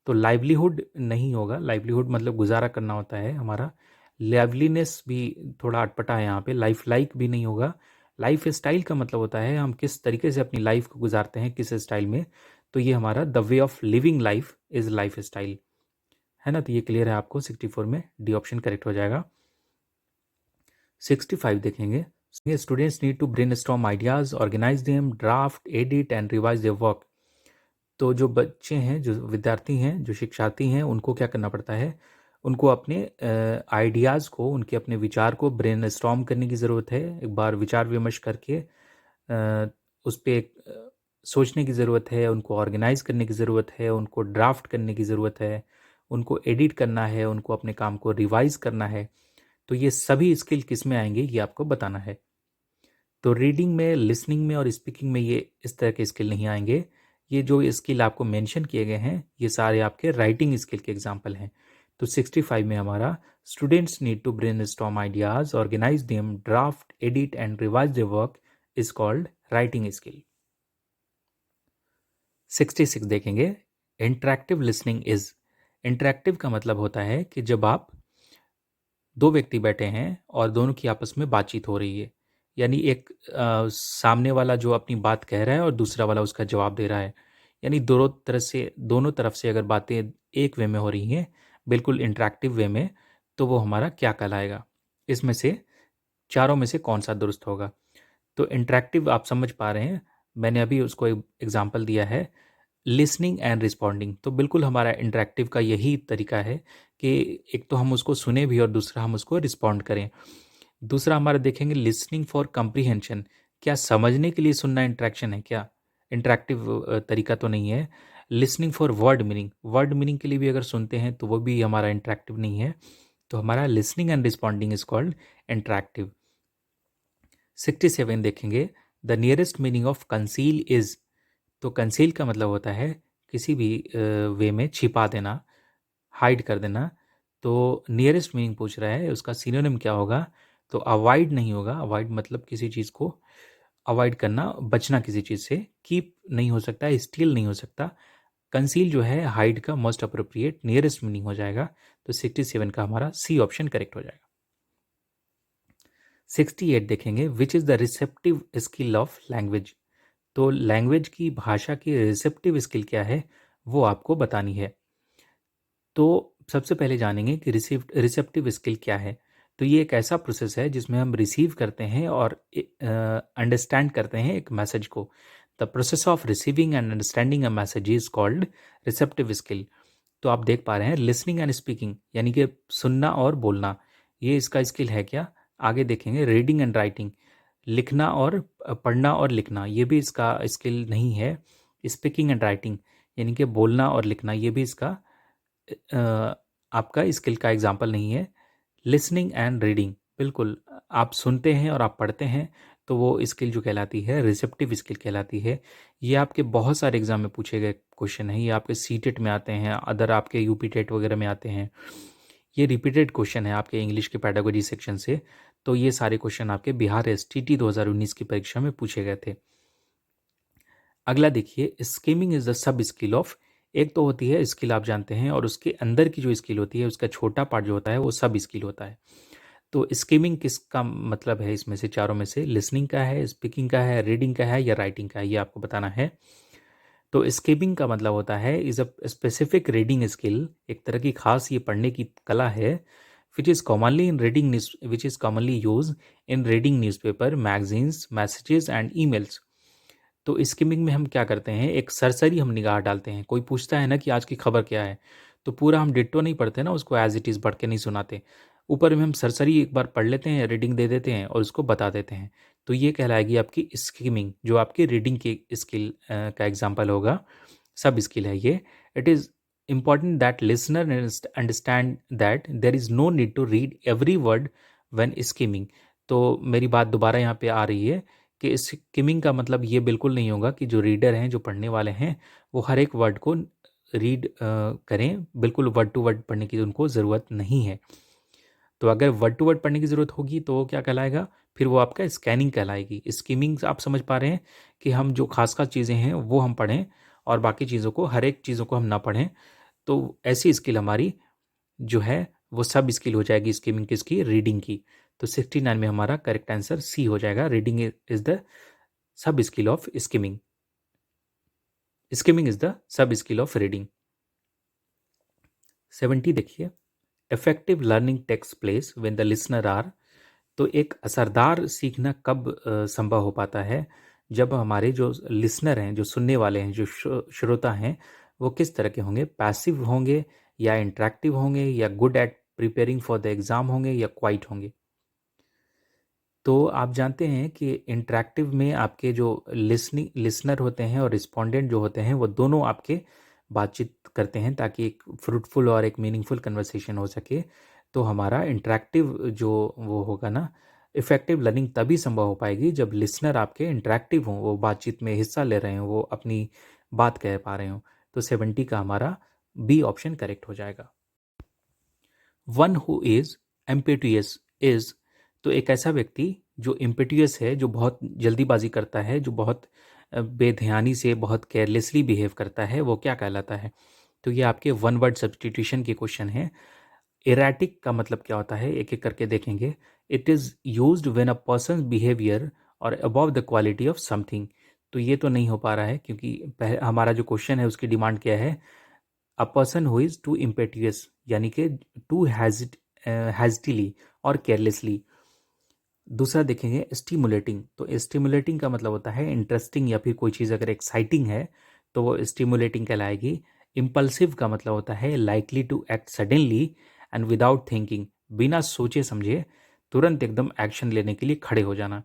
तो लाइवलीहुड नहीं होगा, लाइवलीहुड मतलब गुजारा करना होता है हमारा। लाइवलीनेस भी थोड़ा अटपटा है यहाँ पे, लाइफ लाइक भी नहीं होगा। लाइफ स्टाइल का मतलब होता है हम किस तरीके से अपनी लाइफ को गुजारते हैं, किस स्टाइल में। तो ये हमारा the way of living life is life style है ना। तो ये क्लियर है आपको, 64 में डी ऑप्शन करेक्ट हो जाएगा। 65 देखेंगे, students need to brainstorm ideas, organise them, draft, edit and revise their work. तो जो बच्चे हैं, जो विद्यार्थी हैं, जो शिक्षार्थी हैं, उनको क्या करना पड़ता है? उनको अपने आइडियाज़ को, उनके अपने विचार को ब्रेनस्टॉर्म करने की ज़रूरत है। एक बार विचार विमर्श करके उस पर सोचने की ज़रूरत है, उनको ऑर्गेनाइज करने की ज़रूरत है, उनको ड्राफ्ट करने की ज़रूरत है, उनको एडिट करना है, उनको अपने काम को रिवाइज करना है। तो ये सभी स्किल किस में आएंगे ये आपको बताना है। तो रीडिंग में, लिसनिंग में और स्पीकिंग में ये इस तरह के स्किल नहीं आएंगे। ये जो स्किल आपको मेंशन किए गए हैं ये सारे आपके राइटिंग स्किल के एग्जाम्पल हैं। तो 65 में हमारा students need to brainstorm ideas, organise them, draft, edit and revise their work is called writing skill. 66 देखेंगे, इंटरेक्टिव लिसनिंग इज। इंटरेक्टिव का मतलब होता है कि जब आप दो व्यक्ति बैठे हैं और दोनों की आपस में बातचीत हो रही है, यानी एक सामने वाला जो अपनी बात कह रहा है और दूसरा वाला उसका जवाब दे रहा है, यानी दोनों तरफ से अगर बातें एक वे में हो रही हैं, बिल्कुल इंटरेक्टिव वे में, तो वो हमारा क्या कहलाएगा? इसमें से चारों में से कौन सा दुरुस्त होगा? तो इंटरेक्टिव आप समझ पा रहे हैं, मैंने अभी उसको एग्जाम्पल दिया है, लिसनिंग एंड रिस्पॉन्डिंग। तो बिल्कुल हमारा इंटरेक्टिव का यही तरीका है कि एक तो हम उसको सुने भी और दूसरा हम उसको रिस्पॉन्ड करें। दूसरा हमारा देखेंगे लिसनिंग फॉर कंप्रीहेंशन। क्या समझने के लिए सुनना इंटरेक्शन है क्या? इंटरेक्टिव तरीका तो नहीं है। Listening for word meaning, word meaning के लिए भी अगर सुनते हैं तो वो भी हमारा इंटरेक्टिव नहीं है। तो हमारा listening and responding is called interactive. 67 देखेंगे, the nearest meaning of conceal is. तो कंसील का मतलब होता है किसी भी वे में छिपा देना, हाइड कर देना। तो नियरेस्ट मीनिंग पूछ रहा है, उसका सिनोनिम क्या होगा? तो अवॉइड नहीं होगा, अवॉइड मतलब किसी चीज़ को अवॉइड करना, बचना किसी चीज़ से। कीप नहीं हो सकता, स्टील नहीं हो सकता। कंसील जो है हाइड का मोस्ट अप्रोप्रिएट नियरेस्ट मीनिंग हो जाएगा। तो 67 का हमारा सी ऑप्शन करेक्ट हो जाएगा। 68 देखेंगे, which is the receptive skill of language. तो लैंग्वेज की, भाषा की रिसेप्टिव स्किल क्या है वो आपको बतानी है। तो सबसे पहले जानेंगे कि रिसेप्टिव स्किल क्या है। तो ये एक ऐसा प्रोसेस है जिसमें हम रिसीव करते हैं और अंडरस्टैंड करते हैं एक मैसेज को। The process of receiving end understanding a message is called receptive skill. तो आप देख पा रहे हैं लिसनिंग एंड स्पीकिंग, यानी कि सुनना और बोलना, ये इसका स्किल है क्या? आगे देखेंगे रीडिंग एंड राइटिंग, लिखना और पढ़ना और लिखना, ये भी इसका स्किल नहीं है। स्पीकिंग एंड राइटिंग, यानी कि बोलना और लिखना, ये भी इसका आपका स्किल का एग्जाम्पल नहीं है। लिसनिंग एंड रीडिंग, बिल्कुल आप सुनते हैं और आप पढ़ते हैं, तो वो स्किल जो कहलाती है रिसेप्टिव स्किल कहलाती है। ये आपके बहुत सारे एग्जाम में पूछे गए क्वेश्चन हैं, ये आपके सीटेट में आते हैं, अदर आपके यूपी टेट वगैरह में आते हैं। ये रिपीटेड क्वेश्चन है आपके इंग्लिश के पेडागोजी सेक्शन से, तो ये सारे क्वेश्चन आपके बिहार एसटीटी 2019 की परीक्षा में पूछे गए थे। अगला देखिए, skimming is the sub skill of. एक तो होती है स्किल, आप जानते हैं, और उसके अंदर की जो स्किल होती है उसका छोटा पार्ट जो होता है वो सब स्किल होता है। तो स्कीमिंग किसका मतलब है इसमें से, चारों में से? लिसनिंग का है, स्पीकिंग का है, रीडिंग का है या राइटिंग का है, ये आपको बताना है। तो स्कीमिंग का मतलब होता है is a specific reading skill, एक तरह की खास ये पढ़ने की कला है, which is commonly use in reading newspaper, magazines, messages and emails. तो स्किमिंग में हम क्या करते हैं, एक सरसरी हम निगाह डालते हैं। कोई पूछता है ना कि आज की खबर क्या है, तो पूरा हम डिट्टो नहीं पढ़ते ना, उसको एज इट इज़ पढ़ के नहीं सुनाते। ऊपर में हम सरसरी एक बार पढ़ लेते हैं, रीडिंग दे देते हैं और उसको बता देते हैं। तो ये कहलाएगी आपकी स्किमिंग, जो आपकी रीडिंग की स्किल का एग्जाम्पल होगा, सब स्किल है ये। It is important that listener understand that there is no need to read every word when skimming। तो मेरी बात दोबारा यहाँ पे आ रही है कि स्किमिंग का मतलब ये बिल्कुल नहीं होगा कि जो रीडर हैं, जो पढ़ने वाले हैं, वो हर एक वर्ड को रीड करें। बिल्कुल वर्ड टू वर्ड पढ़ने की उनको ज़रूरत नहीं है। तो अगर वर्ड टू वर्ड पढ़ने की ज़रूरत होगी तो वो क्या कहलाएगा, फिर वो आपका स्कैनिंग कहलाएगी। स्किमिंग आप समझ पा रहे हैं कि हम जो खास खास चीज़ें हैं वो हम पढ़ें और बाकी चीज़ों को, हर एक चीज़ों को हम ना पढ़ें। तो ऐसी स्किल हमारी जो है वो सब स्किल हो जाएगी स्किमिंग किसकी, रीडिंग की। तो 69 में हमारा करेक्ट आंसर सी हो जाएगा, reading is the sub skill of skimming. Skimming is the sub skill of reading. 70 देखिए, effective learning takes place when the listener are. तो एक असरदार सीखना कब संभव हो पाता है, जब हमारे जो लिसनर हैं, जो सुनने वाले हैं, जो श्रोता हैं, वो किस तरह के होंगे, पैसिव होंगे या इंटरेक्टिव होंगे या good at preparing for the exam होंगे या क्वाइट होंगे। तो आप जानते हैं कि इंटरेक्टिव में आपके जो लिसनर होते हैं और रिस्पोंडेंट जो होते हैं वो दोनों आपके बातचीत करते हैं ताकि एक फ्रूटफुल और एक मीनिंगफुल कन्वर्सेशन हो सके। तो हमारा इंटरेक्टिव जो वो होगा ना, इफेक्टिव लर्निंग तभी संभव हो पाएगी जब लिसनर आपके इंटरेक्टिव हों, वो बातचीत में हिस्सा ले रहे हों, वो अपनी बात कह पा रहे हों। तो 70 का हमारा बी ऑप्शन करेक्ट हो जाएगा। One who is impetuous is. तो एक ऐसा व्यक्ति जो इम्पेटियस है, जो बहुत जल्दीबाजी करता है, जो बहुत बेध्यानी से, बहुत केयरलेसली बिहेव करता है, वो क्या कहलाता है? तो ये आपके वन वर्ड सब्सटीट्यूशन के क्वेश्चन है। एराटिक का मतलब क्या होता है, एक एक करके देखेंगे। It is used when a person behavior or above the quality of something. तो ये तो नहीं हो पा रहा है क्योंकि हमारा जो क्वेश्चन है उसकी डिमांड क्या है, a person who is too impetuous, यानी कि टू हैजिटली और केयरलेसली। दूसरा देखेंगे स्टिमुलेटिंग। तो स्टिमुलेटिंग का मतलब होता है इंटरेस्टिंग या फिर कोई चीज़ अगर एक्साइटिंग है तो वो स्टिमुलेटिंग कहलाएगी। इम्पल्सिव का मतलब होता है likely to act suddenly and without thinking, बिना सोचे समझे तुरंत एकदम एक्शन लेने के लिए खड़े हो जाना।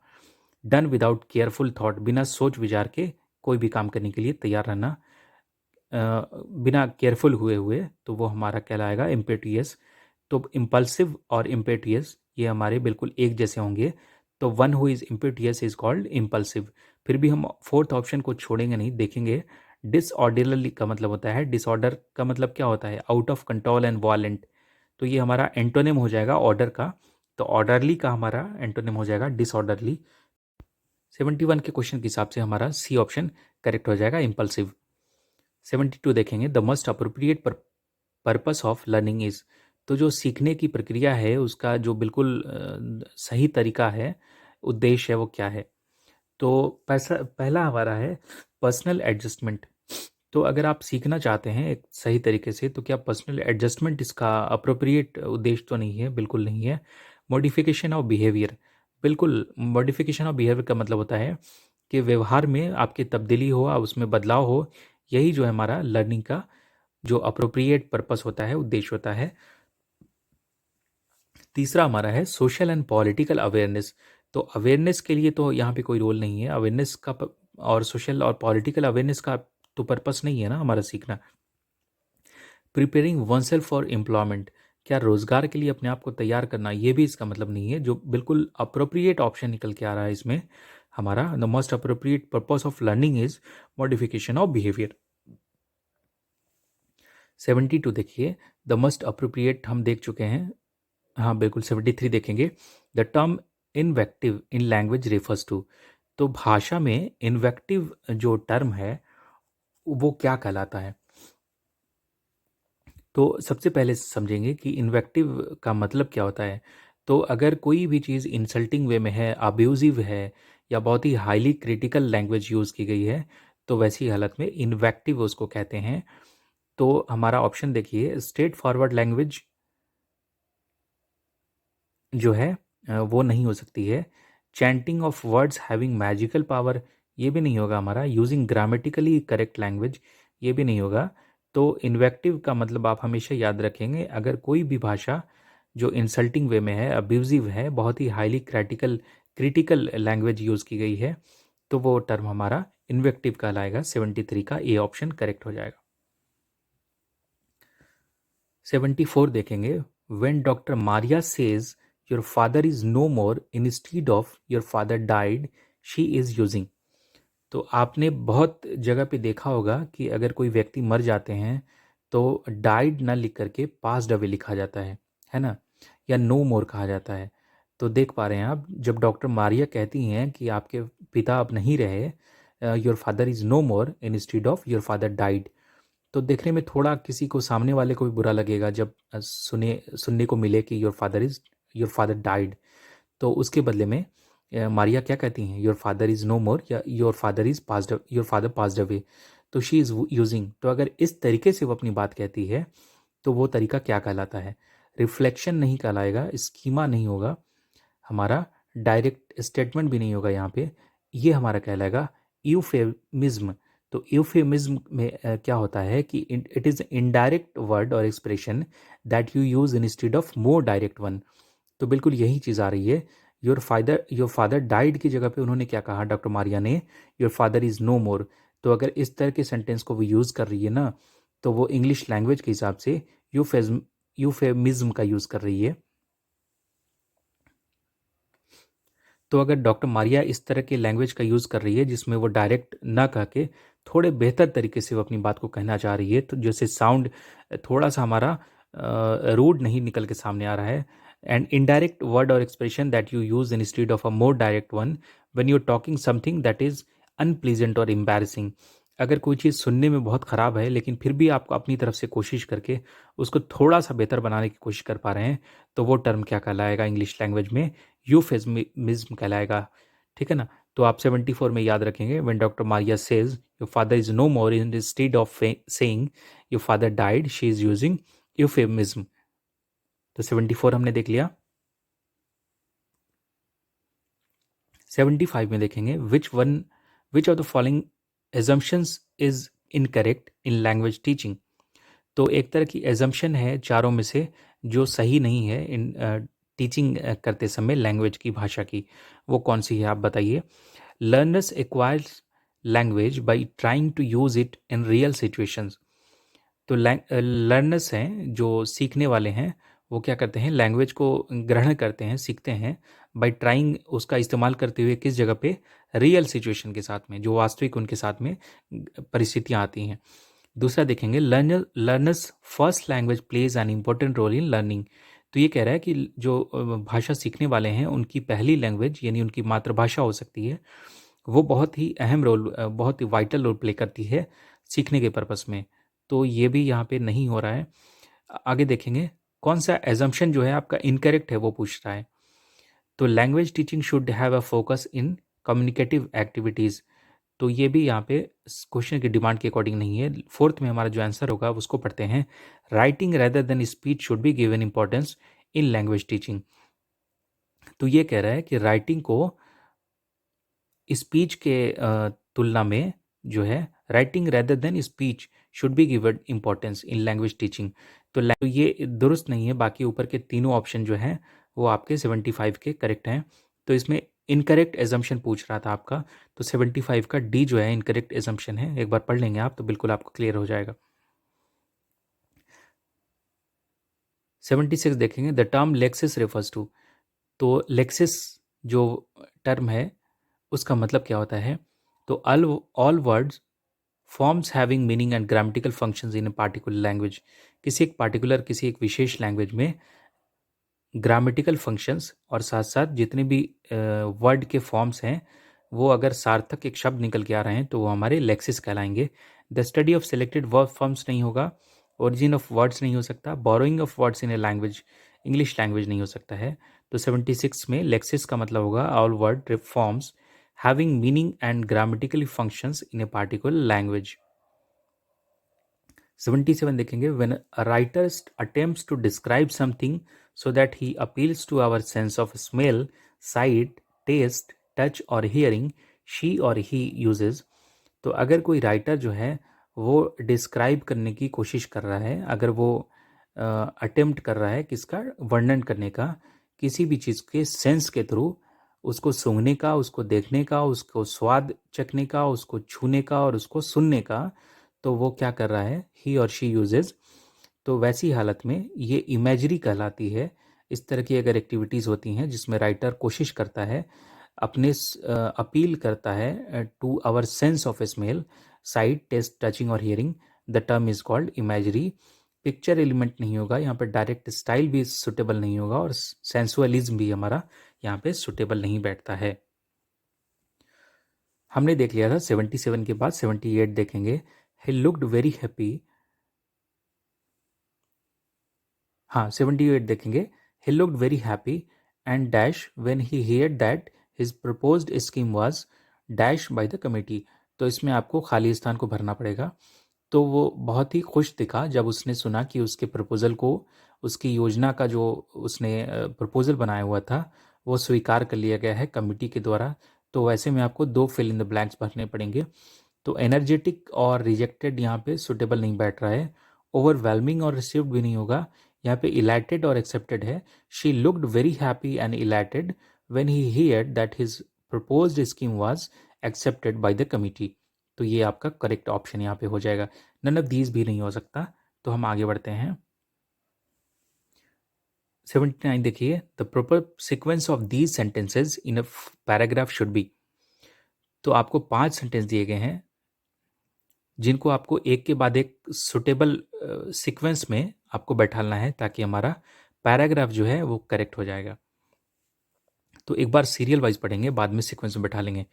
डन विदाउट केयरफुल थॉट, बिना सोच विचार के कोई भी काम करने के लिए तैयार रहना, बिना केयरफुल हुए हुए, तो वो हमारा कहलाएगा इम्पेटियस। तो इम्पल्सिव और इम्पेटियस ये हमारे बिल्कुल एक जैसे होंगे। तो one who is impetuous is called impulsive. फिर भी हम फोर्थ ऑप्शन को छोड़ेंगे नहीं, देखेंगे। डिसऑर्डरली का मतलब होता है, डिसऑर्डर का मतलब क्या होता है, out of control and violent. तो ये हमारा एंटोनिम हो जाएगा ऑर्डर का। तो ऑर्डरली का हमारा एंटोनिम हो जाएगा डिसऑर्डरली। 71 के क्वेश्चन के हिसाब से हमारा सी ऑप्शन करेक्ट हो जाएगा, इम्पल्सिव। 72 देखेंगे, the most appropriate purpose of learning is. तो जो सीखने की प्रक्रिया है उसका जो बिल्कुल सही तरीका है, उद्देश्य है, वो क्या है? तो पहला हमारा है पर्सनल एडजस्टमेंट। तो अगर आप सीखना चाहते हैं एक सही तरीके से, तो क्या पर्सनल एडजस्टमेंट इसका अप्रोप्रिएट उद्देश्य तो नहीं है, बिल्कुल नहीं है। मॉडिफिकेशन ऑफ बिहेवियर, बिल्कुल। मॉडिफिकेशन ऑफ बिहेवियर का मतलब होता है कि व्यवहार में आपकी तब्दीली हो, आप उसमें बदलाव हो। यही जो है हमारा लर्निंग का जो अप्रोप्रिएट पर्पस होता है, उद्देश्य होता है। तीसरा हमारा है सोशल एंड पॉलिटिकल अवेयरनेस। तो अवेयरनेस के लिए तो यहाँ पे कोई रोल नहीं है, अवेयरनेस का और सोशल और पॉलिटिकल अवेयरनेस का तो पर्पस नहीं है ना हमारा सीखना। Preparing one self for employment, क्या रोजगार के लिए अपने आप को तैयार करना, ये भी इसका मतलब नहीं है। जो बिल्कुल अप्रोप्रिएट ऑप्शन निकल के आ रहा है इसमें हमारा, the most appropriate purpose of learning is modification of behaviour. 72 देखिए, द मोस्ट अप्रोप्रिएट हम देख चुके हैं। हाँ बिल्कुल, 73 देखेंगे, the term invective in language refers to. तो भाषा में इन्वेक्टिव जो टर्म है वो क्या कहलाता है? तो सबसे पहले समझेंगे कि इन्वेक्टिव का मतलब क्या होता है। तो अगर कोई भी चीज़ इंसल्टिंग वे में है, अब्यूजिव है या बहुत ही हाईली क्रिटिकल लैंग्वेज यूज़ की गई है, तो वैसी हालत में इन्वेक्टिव उसको कहते हैं। तो हमारा ऑप्शन देखिए, स्ट्रेट फॉरवर्ड लैंग्वेज जो है वो नहीं हो सकती है। Chanting of words having magical power, ये भी नहीं होगा हमारा। यूजिंग ग्रामेटिकली करेक्ट लैंग्वेज, ये भी नहीं होगा। तो इन्वेक्टिव का मतलब आप हमेशा याद रखेंगे, अगर कोई भी भाषा जो इंसल्टिंग वे में है, अब्यूजिव है, बहुत ही highly critical critical language use की गई है, तो वो टर्म हमारा इन्वेक्टिव कहलाएगा। 73 का ए ऑप्शन करेक्ट हो जाएगा। 74 देखेंगे, when doctor Maria says your father is no more instead of your father died, she is using. तो आपने बहुत जगह पे देखा होगा कि अगर कोई व्यक्ति मर जाते हैं तो डाइड ना लिख करके पास्ड अवे लिखा जाता है ना, या नो मोर कहा जाता है। तो देख पा रहे हैं आप, जब डॉक्टर मारिया कहती हैं कि आपके पिता अब नहीं रहे, your father is no more instead of your father died, तो देखने में थोड़ा किसी को, सामने वाले को भी बुरा लगेगा जब सुनने को मिले कि योर फादर डाइड। तो उसके बदले में मारिया क्या कहती हैं, योर फादर इज़ नो मोर या योर फादर पास्ड अवे। तो शी इज़ यूजिंग, तो अगर इस तरीके से वो अपनी बात कहती है तो वो तरीका क्या कहलाता है? रिफ्लेक्शन नहीं कहलाएगा, स्कीमा नहीं होगा हमारा, डायरेक्ट स्टेटमेंट भी नहीं होगा यहाँ पे। ये हमारा कहलाएगा यूफेमिज्म। तो यूफेमिज्म में क्या होता है कि इट इज़ इनडायरेक्ट वर्ड और expression that you use instead of more direct one. तो बिल्कुल यही चीज़ आ रही है। योर फादर डाइड की जगह पे उन्होंने क्या कहा, डॉक्टर मारिया ने, योर फादर इज़ नो मोर। तो अगर इस तरह के सेंटेंस को वो यूज़ कर रही है ना, तो वो इंग्लिश लैंग्वेज के हिसाब से यूफेमिज्म का यूज़ कर रही है। तो अगर डॉक्टर मारिया इस तरह के लैंग्वेज का यूज़ कर रही है जिसमें वो डायरेक्ट ना कह के थोड़े बेहतर तरीके से वो अपनी बात को कहना चाह रही है, तो जैसे साउंड थोड़ा सा हमारा रूड नहीं निकल के सामने आ रहा है। एंड इनडायरेक्ट वर्ड और expression that you use instead of a more direct one when you talking something that is unpleasant और एम्बैरसिंग। अगर कोई चीज़ सुनने में बहुत ख़राब है लेकिन फिर भी आपको अपनी तरफ से कोशिश करके उसको थोड़ा सा बेहतर बनाने की कोशिश कर पा रहे हैं, तो वो टर्म क्या कहलाएगा इंग्लिश लैंग्वेज में? यूफेमिज्म कहलाएगा। ठीक है ना? तो आप 74 में याद रखेंगे, when doctor Maria says your father is no more instead of saying your father died, she is using euphemism. तो 74 हमने देख लिया। 75 में देखेंगे, which of the following assumptions is incorrect in language teaching. तो एक तरह की एजम्पशन है चारों में से जो सही नहीं है इन टीचिंग करते समय लैंग्वेज की, भाषा की। वो कौन सी है आप बताइए? Learners acquires language by trying to use it in real situations. तो लर्नर्स हैं जो सीखने वाले हैं, वो क्या करते हैं, लैंग्वेज को ग्रहण करते हैं, सीखते हैं बाय ट्राइंग, उसका इस्तेमाल करते हुए किस जगह पे? रियल सिचुएशन के साथ में, जो वास्तविक उनके साथ में परिस्थितियाँ आती हैं। दूसरा देखेंगे, learners first language plays an important role in learning. तो ये कह रहा है कि जो भाषा सीखने वाले हैं उनकी पहली लैंग्वेज यानी उनकी मातृभाषा हो सकती है, वो बहुत ही अहम रोल, बहुत ही वाइटल रोल प्ले करती है सीखने के पर्पस में। तो ये भी यहाँ पे नहीं हो रहा है। आगे देखेंगे, कौन सा एजम्पशन जो है आपका इनकरेक्ट है वो पूछ रहा है। तो language teaching should have a focus in communicative activities. तो ये भी यहाँ पे क्वेश्चन की डिमांड के अकॉर्डिंग नहीं है। फोर्थ में हमारा जो आंसर होगा उसको पढ़ते हैं, writing rather than speech should be given importance in language teaching. तो ये कह रहा है कि राइटिंग को स्पीच के तुलना में जो है, writing rather than speech should be given importance in language teaching. तो ये दुरुस्त नहीं है। बाकी ऊपर के तीनों ऑप्शन जो हैं वो आपके 75 के करेक्ट हैं। तो इसमें इनकरेक्ट एजम्पशन पूछ रहा था आपका, तो 75 का डी जो है इनकरेक्ट एजम्पशन है। एक बार पढ़ लेंगे आप तो बिल्कुल आपको क्लियर हो जाएगा। 76 देखेंगे, the term lexis refers to. तो लेक्सिस जो टर्म है उसका मतलब क्या होता है? तो all words forms having meaning and grammatical functions in a particular language, किसी एक विशेष लैंग्वेज में ग्रामेटिकल फंक्शंस और साथ साथ जितने भी वर्ड के फॉर्म्स हैं वो अगर सार्थक एक शब्द निकल के आ रहे हैं तो वो हमारे लेक्सिस कहलाएंगे। The study of selected verb forms नहीं होगा, ओरिजिन ऑफ वर्ड्स नहीं हो सकता, borrowing of words in a language, English language नहीं हो सकता है। तो 76 में लेक्सिस का मतलब होगा all word forms having meaning and grammatical functions in a particular language. 77 देखेंगे, when a writer attempts to describe something so that he appeals to our sense of smell, sight, taste, touch और hearing, she or he uses। तो अगर कोई राइटर जो है वो डिस्क्राइब करने की कोशिश कर रहा है, अगर वो अटेम्प्ट कर रहा है किसका, वर्णन करने का, किसी भी चीज़ के सेंस के थ्रू, उसको सूंघने का, उसको देखने का, उसको स्वाद चखने का, उसको छूने का और उसको सुनने का, तो वो क्या कर रहा है, ही और शी यूजेज। तो वैसी हालत में ये इमेजरी कहलाती है। इस तरह की अगर एक्टिविटीज़ होती हैं जिसमें राइटर कोशिश करता है, अपने अपील करता है to our sense of smell, sight, taste, touching और hearing, the term is called imagery. Picture element नहीं होगा यहाँ पर, डायरेक्ट स्टाइल भी सुटेबल नहीं होगा और सेंसुअलिज्म भी हमारा यहाँ पे सुटेबल नहीं बैठता है। हमने देख लिया था 77 के बाद 78 देखेंगे, ही लुक्ड वेरी हैप्पी। हाँ 78 देखेंगे, he looked very happy and dash when he heard that his proposed scheme was dash by the committee. तो इसमें आपको खाली स्थान को भरना पड़ेगा। तो वो बहुत ही खुश दिखा जब उसने सुना कि उसके प्रपोजल को, उसकी योजना का जो उसने प्रपोजल बनाया हुआ था वो स्वीकार कर लिया गया है कमेटी के द्वारा। तो वैसे में आपको 2 फिल इन द ब्लैंक्स भरने पड़ेंगे। तो एनर्जेटिक और रिजेक्टेड यहाँ पे सुटेबल नहीं बैठ रहा है, ओवरवेलमिंग और रिसीव्ड भी नहीं होगा। यहाँ पे इलाइटेड और एक्सेप्टेड है। She looked very happy and elated when he heard that his proposed scheme was accepted by the committee. तो ये आपका करेक्ट ऑप्शन यहाँ पे हो जाएगा। नन ऑफ दीज भी नहीं हो सकता। तो हम आगे बढ़ते हैं। 79 देखिए, the proper sequence of these sentences in a paragraph should be. तो आपको 5 सेंटेंस दिए गए हैं जिनको आपको एक के बाद एक सुटेबल सीक्वेंस में आपको बैठालना है ताकि हमारा पैराग्राफ जो है वो करेक्ट हो जाएगा। तो एक बार सीरियल वाइज पढ़ेंगे, बाद में सीक्वेंस में बैठा लेंगे।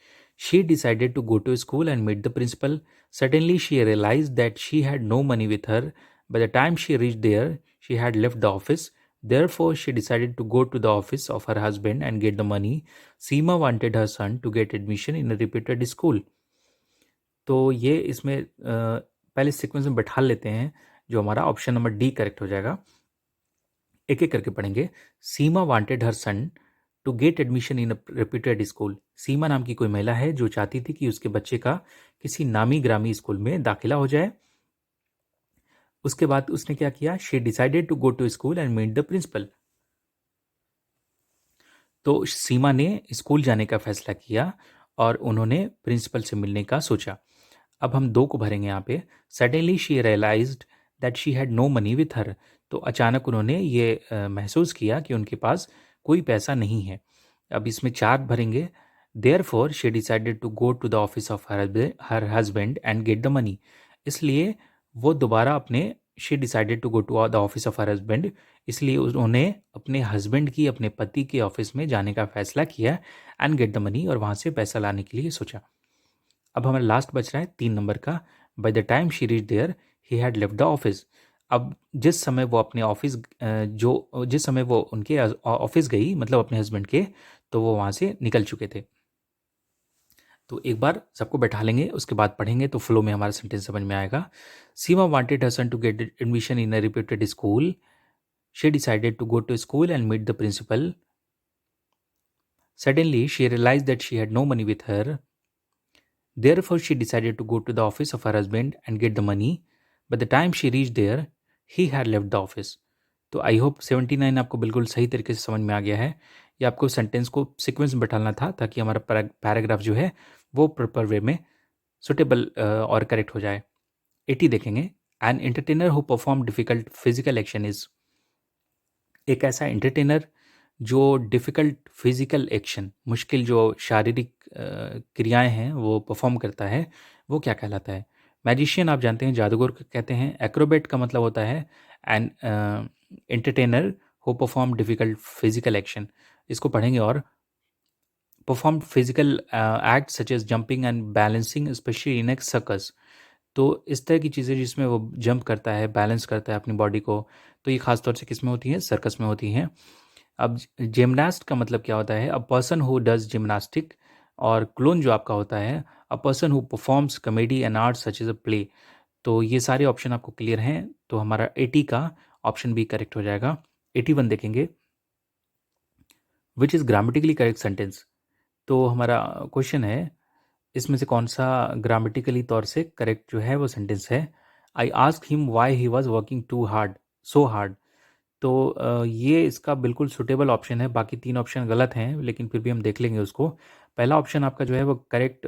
She decided to go to school and meet the principal. Suddenly she realise that she had no money with her. By the time she reach there she had left the office. Therefore, she decided to go to the office of her husband and get the money. Seema wanted her son to get admission in a reputed school. तो ये इसमें पहले सीक्वेंस में बैठा लेते हैं, जो हमारा ऑप्शन नंबर डी करेक्ट हो जाएगा। एक एक करके पढ़ेंगे। Seema wanted her son to get admission in a reputed school. Seema नाम की कोई महिला है जो चाहती थी कि उसके बच्चे का किसी नामी ग्रामी स्कूल में दाखिला हो जाए। उसके बाद उसने क्या किया, she decided to go to school and meet the principal. तो सीमा ने स्कूल जाने का फैसला किया और उन्होंने प्रिंसिपल से मिलने का सोचा। अब हम 2 को भरेंगे यहाँ पे। Suddenly she realised that she had no money with her. तो अचानक उन्होंने ये महसूस किया कि उनके पास कोई पैसा नहीं है। अब इसमें 4 भरेंगे। Therefore she decided to go to the office of her husband and get the money. इसलिए वो दोबारा अपने, she decided to go to the office of her husband, इसलिए उन्होंने अपने हस्बैंड की, अपने पति के ऑफिस में जाने का फैसला किया एंड गेट द मनी, और वहाँ से पैसा लाने के लिए सोचा। अब हमारा लास्ट बच रहा है 3 नंबर का। By the time she reach there he had left the office. अब जिस समय वो अपने ऑफिस जिस समय वो उनके ऑफिस गई, मतलब अपने हस्बैंड के, तो वो वहाँ से निकल चुके थे। तो एक बार सबको बैठा लेंगे, उसके बाद पढ़ेंगे तो फ्लो में हमारा सेंटेंस समझ में आएगा। Seema wanted her son to get admission in a reputed school. She decided to go to school and meet the principal. Suddenly she realised that she had no money with her. Therefore, she decided to go to the office of her husband and get the money. By the time she reached there, he had left the office. तो आई होप 79 आपको बिल्कुल सही तरीके से समझ में आ गया है। ये आपको सेंटेंस को सीक्वेंस में बैठाना था ताकि हमारा पैराग्राफ जो है वो प्रॉपर वे में सुटेबल और करेक्ट हो जाए। 80 देखेंगे। N entertainer who perform difficult physical action is. एक ऐसा एंटरटेनर जो डिफ़िकल्ट फिजिकल एक्शन, मुश्किल जो शारीरिक क्रियाएं हैं वो परफॉर्म करता है, वो क्या कहलाता है। मैजिशियन आप जानते हैं जादूगर को कहते हैं। एक्रोबेट का मतलब होता है an entertainer who perform difficult physical action. इसको पढ़ेंगे और perform physical act such as jumping and balancing specially in a circus. तो इस तरह की चीज़ें जिसमें वो जंप करता है, बैलेंस करता है अपनी बॉडी को, तो ये खास तौर से किस में होती हैं? सर्कस में होती हैं। अब जिमनास्ट का मतलब क्या होता है? A person who does gymnastic. और क्लोन जो आपका होता है, a person who performs comedy and art such as a play. तो ये सारे ऑप्शन आपको क्लियर हैं, तो हमारा 80 का ऑप्शन बी करेक्ट हो जाएगा। 81 देखेंगे, which is grammatically correct sentence. तो हमारा क्वेश्चन है, इसमें से कौन सा ग्रामेटिकली तौर से करेक्ट जो है वो सेंटेंस है? I ask him why he was working too hard, so hard. तो ये इसका बिल्कुल सुटेबल ऑप्शन है। बाकी 3 ऑप्शन गलत हैं, लेकिन फिर भी हम देख लेंगे उसको। पहला ऑप्शन आपका जो है वो करेक्ट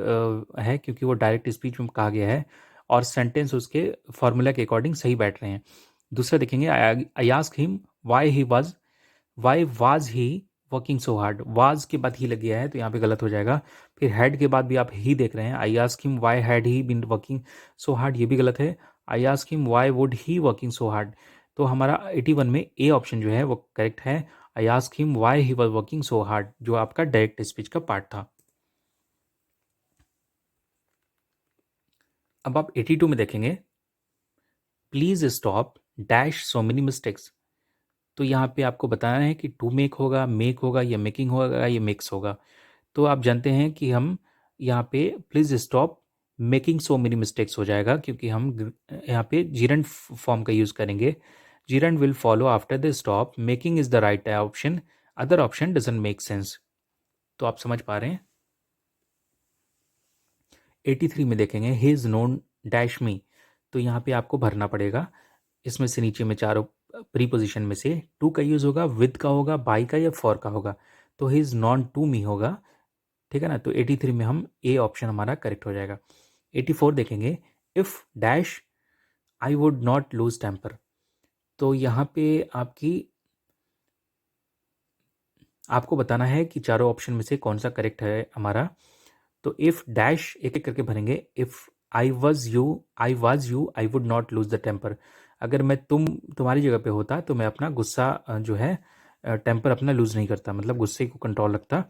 है, क्योंकि वो डायरेक्ट स्पीच में कहा गया है और सेंटेंस उसके फॉर्मूला के अकॉर्डिंग सही बैठ रहे हैं। दूसरा देखेंगे, आई ask him why was he working so hard. Was के बाद ही लग गया है, तो यहाँ पे गलत हो जाएगा। फिर हैड के बाद भी आप ही देख रहे हैं, I ask him why had he been working so hard, ये भी गलत है। I ask him why would he working so hard. तो हमारा 81 में ए ऑप्शन जो है वो करेक्ट है। I ask him why he was working so hard, जो आपका डायरेक्ट स्पीच का पार्ट था। अब आप 82 में देखेंगे, please stop dash so many mistakes. तो यहाँ पे आपको बताना है कि टू मेक होगा या मेकिंग होगा या मिक्स होगा। तो आप जानते हैं कि हम यहाँ पे please stop making so many mistakes हो जाएगा, क्योंकि हम यहाँ पे जीरंड फॉर्म का यूज करेंगे। Gerund will follow after the stop, making is the right option, other option doesn't make sense. तो आप समझ पा रहे हैं। 83 में देखेंगे, ही इज नोन डैश मी। तो यहाँ पे आपको भरना पड़ेगा। इसमें से नीचे में चारों प्रीपोजिशन में से टू का यूज होगा, विद का होगा, बाई का या फॉर का होगा। तो he is known to me होगा, ठीक है ना। तो 83 में हम ए ऑप्शन हमारा करेक्ट हो जाएगा। 84 देखेंगे, if dash I would not lose temper. तो यहाँ पे आपको बताना है कि चारों ऑप्शन में से कौन सा करेक्ट है हमारा। तो इफ डैश एक एक करके भरेंगे। If I would not lose the temper. अगर मैं तुम्हारी जगह पे होता तो मैं अपना गुस्सा जो है टेम्पर अपना लूज नहीं करता, मतलब गुस्से को कंट्रोल रखता।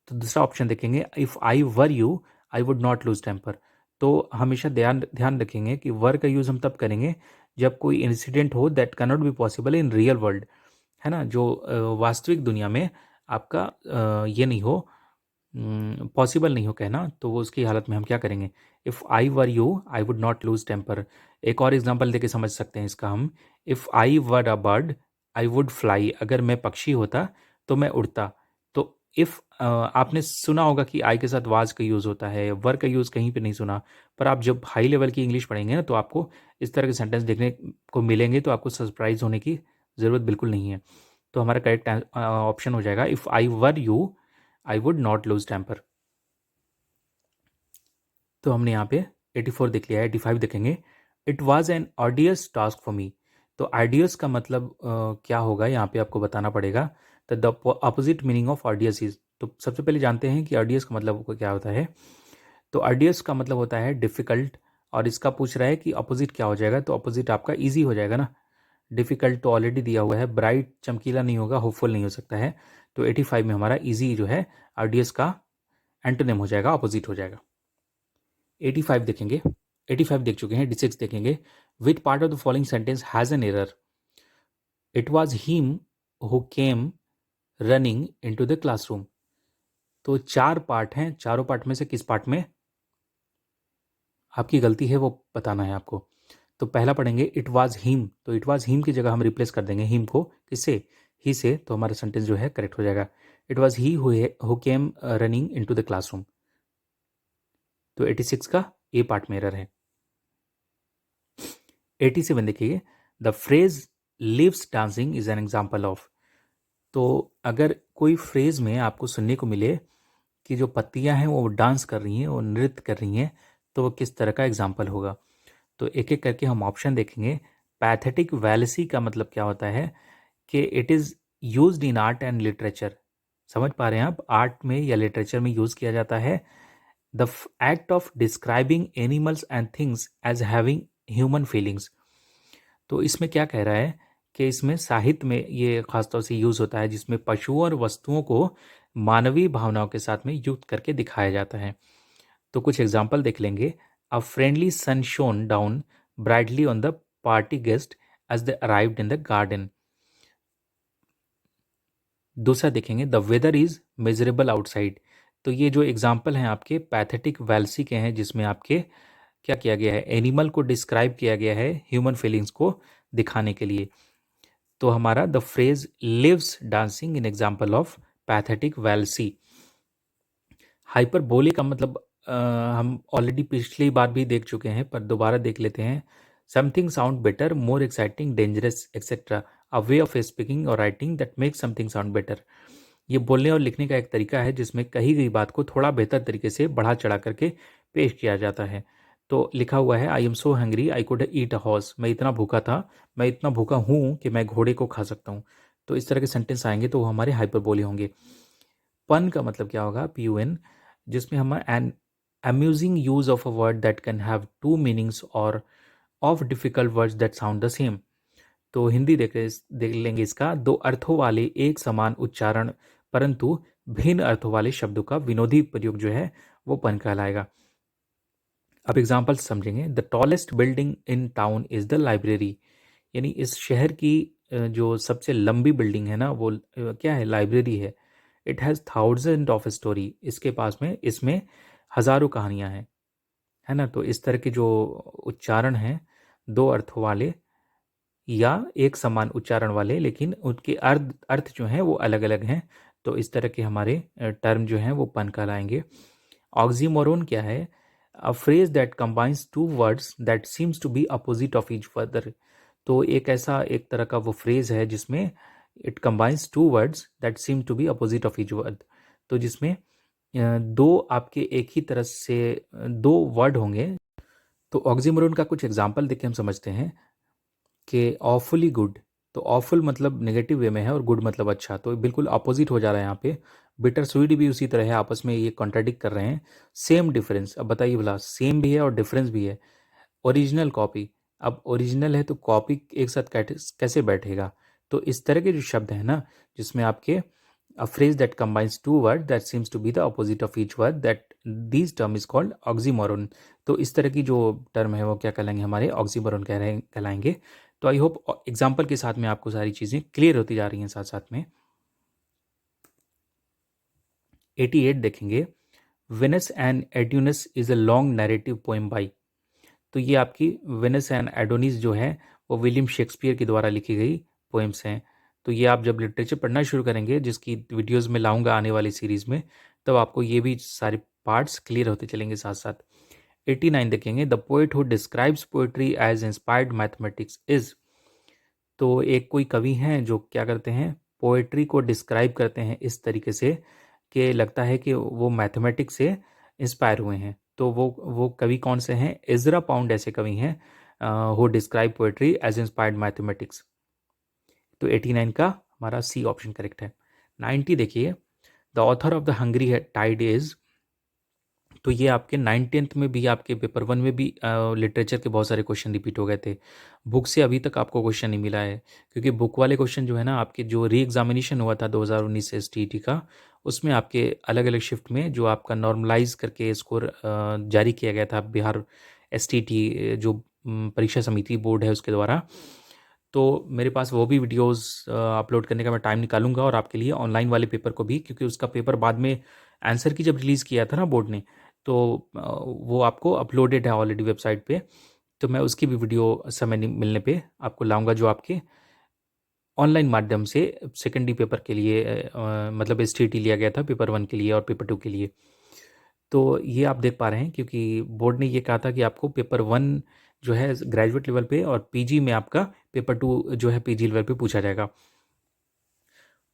तो दूसरा ऑप्शन देखेंगे, if I were you I would not lose temper. तो हमेशा ध्यान ध्यान रखेंगे कि वर का यूज़ हम तब करेंगे जब कोई इंसिडेंट हो that can not be possible in real world, है ना, जो वास्तविक दुनिया में आपका ये नहीं हो, पॉसिबल नहीं हो कहना। तो वो उसकी हालत में हम क्या करेंगे? If I were you I would not lose temper. एक और एग्जांपल देके समझ सकते हैं इसका हम। If I were a bird I would fly. अगर मैं पक्षी होता तो मैं उड़ता। तो इफ़ आपने सुना होगा कि आई के साथ वाज का यूज़ होता है, वर का यूज़ कहीं पे नहीं सुना। पर आप जब हाई लेवल की इंग्लिश पढ़ेंगे ना, तो आपको इस तरह के सेंटेंस देखने को मिलेंगे, तो आपको सरप्राइज होने की ज़रूरत बिल्कुल नहीं है। तो हमारा करेक्ट ऑप्शन हो जाएगा, if I were you I would not lose temper. तो हमने यहाँ पे 84 देख लिया है। 85 देखेंगे, it was an arduous task for me. तो आर्डियस का मतलब क्या होगा, यहाँ पे आपको बताना पड़ेगा। तो the opposite meaning of arduous is. तो सबसे पहले जानते हैं कि आर्डियस का मतलब क्या होता है। तो आर्डियस का मतलब होता है डिफिकल्ट, और इसका पूछ रहा है कि अपोजिट क्या हो जाएगा। तो अपोजिट आपका ईजी हो जाएगा ना। डिफिकल्ट तो ऑलरेडी दिया हुआ है, ब्राइट चमकीला नहीं होगा, होपफुल नहीं हो सकता है। तो 85 में हमारा ईजी जो है आर्डियस का एंटोनिम हो जाएगा, अपोजिट हो जाएगा। 85 देखेंगे, 85 देख चुके हैं। 86 देखेंगे, which part of the following sentence has an error. It was him who came running in to the classroom. तो 4 पार्ट हैं, चारों पार्ट में से किस पार्ट में आपकी गलती है वो बताना है आपको। तो पहला पढ़ेंगे, इट वाज हिम। तो इट वाज हिम की जगह हम रिप्लेस कर देंगे हिम को किससे? ही से। तो हमारा सेंटेंस जो है करेक्ट हो जाएगा। It was he who came running into the classroom. तो 86 का ए पार्ट में एरर है। 87 देखिए, the phrase lives dancing is an example of. तो अगर कोई फ्रेज में आपको सुनने को मिले कि जो पत्तियां हैं वो डांस कर रही हैं, वो नृत्य कर रही हैं, तो वो किस तरह का एग्जाम्पल होगा? तो एक एक करके हम ऑप्शन देखेंगे। पैथेटिक वैलेसी का मतलब क्या होता है कि it is used in art and literature. समझ पा रहे हैं आप? आर्ट में या लिटरेचर में यूज़ किया जाता है। The act of describing animals and things as having human feelings. तो इसमें क्या कह रहा है कि इसमें साहित्य में ये खासतौर से यूज होता है जिसमें पशुओं और वस्तुओं को मानवीय भावनाओं के साथ में युक्त करके दिखाया जाता है। तो कुछ एग्जाम्पल देख लेंगे। A friendly sun shone down brightly on the party guest as they arrived in the garden. दूसरा देखेंगे, the weather is measurable outside. तो ये जो एग्जाम्पल हैं आपके पैथेटिक वैल्सी के हैं जिसमें आपके क्या किया गया है, एनिमल को डिस्क्राइब किया गया है ह्यूमन फीलिंग्स को दिखाने के लिए। तो हमारा the phrase lives dancing in example of pathetic fallacy. Hyperbole का मतलब हम ऑलरेडी पिछली बार भी देख चुके हैं पर दोबारा देख लेते हैं। Something sound better, more exciting, dangerous etcetera, a way of speaking or writing that make something sound better. ये बोलने और लिखने का एक तरीका है जिसमें कही गई बात को थोड़ा बेहतर तरीके से बढ़ा चढ़ा करके पेश किया जाता है। तो लिखा हुआ है, I am so hungry I could eat a horse. मैं इतना भूखा था, मैं इतना भूखा हूँ कि मैं घोड़े को खा सकता हूँ। तो इस तरह के सेंटेंस आएंगे तो वो हमारे हाइपरबोले होंगे। पन का मतलब क्या होगा, PUN, जिसमें हम an amusing use of a word that can have two meanings or of difficult words that sound the same. तो हिंदी देख लेंगे इसका, दो अर्थों वाले एक समान उच्चारण परंतु भिन्न अर्थों वाले शब्दों का विनोदी प्रयोग जो है वो पन कहलाएगा। अब एग्जाम्पल समझेंगे। The tallest building in town is the library. यानी इस शहर की जो सबसे लंबी बिल्डिंग है ना वो क्या है, लाइब्रेरी है। It has thousand of story. इसके पास में इसमें हजारों कहानियां हैं, है ना। तो इस तरह के जो उच्चारण हैं दो अर्थों वाले या एक समान उच्चारण वाले लेकिन उनके अर्थ अर्थ जो हैं वो अलग अलग हैं, तो इस तरह के हमारे टर्म जो हैं वो पन कहलाएंगे। ऑक्सीमोरोन क्या है, a phrase that combines two words that seems to be opposite of each other. तो एक ऐसा एक तरह का वो फ्रेज है जिसमें it combines two words that seem to be opposite of each word. तो जिसमें दो आपके एक ही तरह से दो वर्ड होंगे। तो ऑक्सीमोरोन का कुछ एग्जाम्पल देख के हम समझते हैं कि ऑफुली गुड। तो ऑफुल मतलब नेगेटिव वे में है और गुड मतलब अच्छा, तो बिल्कुल अपोजिट हो जा रहा है यहाँ पे। बिटर स्वीट भी उसी तरह है, आपस में ये कॉन्ट्राडिक्ट कर रहे हैं। सेम डिफरेंस, अब बताइए भला, सेम भी है और डिफरेंस भी है। ओरिजिनल कॉपी, अब ओरिजिनल है तो कॉपी एक साथ कैसे बैठेगा। तो इस तरह के जो शब्द हैं ना जिसमें आपके a phrase that combines two word that seems to be the opposite of each word that this term is called oxymoron. तो इस तरह की जो टर्म है वो क्या कहलाएंगे, हमारे ऑक्सीमोरोन कहलाएंगे। तो आई होप एग्जाम्पल के साथ में आपको सारी चीज़ें क्लियर होती जा रही हैं साथ साथ में। 88 देखेंगे, Venus and Adonis is a long narrative poem by. तो ये आपकी वेनस एंड एडोनिस जो है वो विलियम शेक्सपियर के द्वारा लिखी गई पोएम्स हैं। तो ये आप जब लिटरेचर पढ़ना शुरू करेंगे जिसकी वीडियोस में लाऊंगा आने वाली सीरीज में, तब आपको ये भी सारे पार्ट्स क्लियर होते चलेंगे साथ साथ। 89 देखेंगे, the poet who describes poetry as inspired mathematics is. तो एक कोई कवि हैं जो क्या करते हैं, पोएट्री को डिस्क्राइब करते हैं इस तरीके से कि लगता है कि वो मैथमेटिक्स से इंस्पायर हुए हैं। तो वो कवि कौन से हैं, इजरा पाउंड ऐसे कवि हैं who describe poetry as inspired mathematics. तो 89 का हमारा सी ऑप्शन करेक्ट है। 90 देखिए, the author of the Hungry Tide is. तो ये आपके 9th में भी, आपके पेपर 1 में भी लिटरेचर के बहुत सारे क्वेश्चन रिपीट हो गए थे। बुक से अभी तक आपको क्वेश्चन नहीं मिला है क्योंकि बुक वाले क्वेश्चन जो है ना आपके जो री एग्जामिनेशन हुआ था 2019 से STET का, उसमें आपके अलग अलग शिफ्ट में जो आपका नॉर्मलाइज करके स्कोर जारी किया गया था बिहार STET जो परीक्षा समिति बोर्ड है उसके द्वारा। तो मेरे पास वो भी वीडियोस अपलोड करने का मैं टाइम निकालूंगा और आपके लिए ऑनलाइन वाले पेपर को भी, क्योंकि उसका पेपर बाद में आंसर की जब रिलीज़ किया था ना बोर्ड ने, तो वो आपको अपलोडेड है ऑलरेडी वेबसाइट पे। तो मैं उसकी भी वीडियो समय मिलने पे आपको लाऊंगा जो आपके ऑनलाइन माध्यम से सेकेंडरी पेपर के लिए मतलब STET लिया गया था पेपर 1 के लिए और पेपर 2 के लिए। तो ये आप देख पा रहे हैं क्योंकि बोर्ड ने ये कहा था कि आपको पेपर 1 जो है ग्रेजुएट लेवल पे और PG में आपका पेपर 2 जो है PG लेवल पे पूछा जाएगा।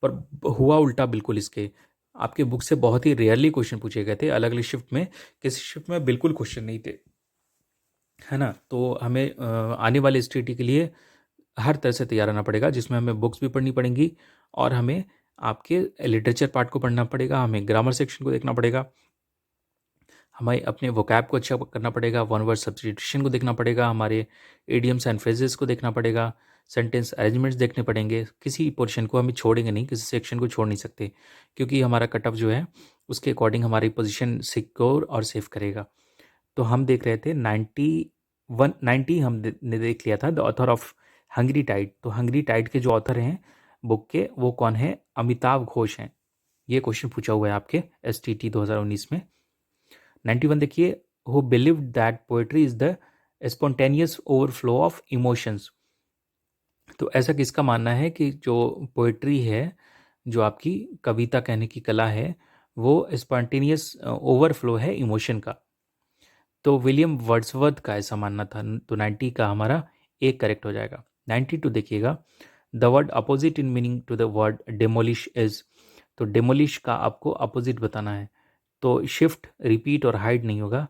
पर हुआ उल्टा बिल्कुल इसके, आपके बुक से बहुत ही रेयरली क्वेश्चन पूछे गए थे अलग अलग शिफ्ट में, किसी शिफ्ट में बिल्कुल क्वेश्चन नहीं थे, है ना। तो हमें आने वाले STET के लिए हर तरह से तैयार रहना पड़ेगा जिसमें हमें बुक्स भी पढ़नी पड़ेंगी और हमें आपके लिटरेचर पार्ट को पढ़ना पड़ेगा, हमें ग्रामर सेक्शन को देखना पड़ेगा, हमें अपने वोकैब को अच्छा करना पड़ेगा, वन वर्ड सब्स्टिट्यूशन को देखना पड़ेगा, हमारे इडियम्स एंड फ्रेजेस को देखना पड़ेगा, सेंटेंस अरेंजमेंट्स देखने पड़ेंगे। किसी पोर्शन को हम छोड़ेंगे नहीं, किसी सेक्शन को छोड़ नहीं सकते, क्योंकि हमारा कट ऑफ जो है उसके अकॉर्डिंग हमारी पोजीशन सिक्योर और सेफ करेगा। तो हम देख रहे थे 90 हमने देख लिया था, the author of Hungry Tide. तो हंग्री टाइड के जो ऑथर हैं बुक के, वो कौन है? अमिताभ घोष हैं। ये क्वेश्चन पूछा हुआ है आपके STT 2019 में। 91 देखिए, who believe that poetry is the spontaneous overflow of emotions. तो ऐसा किसका मानना है कि जो पोएट्री है, जो आपकी कविता कहने की कला है, वो स्पॉन्टेनियस ओवरफ्लो है इमोशन का। तो विलियम वर्ड्सवर्थ का ऐसा मानना था। तो 90 का हमारा एक करेक्ट हो जाएगा। 92 देखिएगा, the word opposite in meaning to the word demolish is. तो डेमोलिश का आपको अपोजिट बताना है। तो शिफ्ट, रिपीट और हाइड नहीं होगा।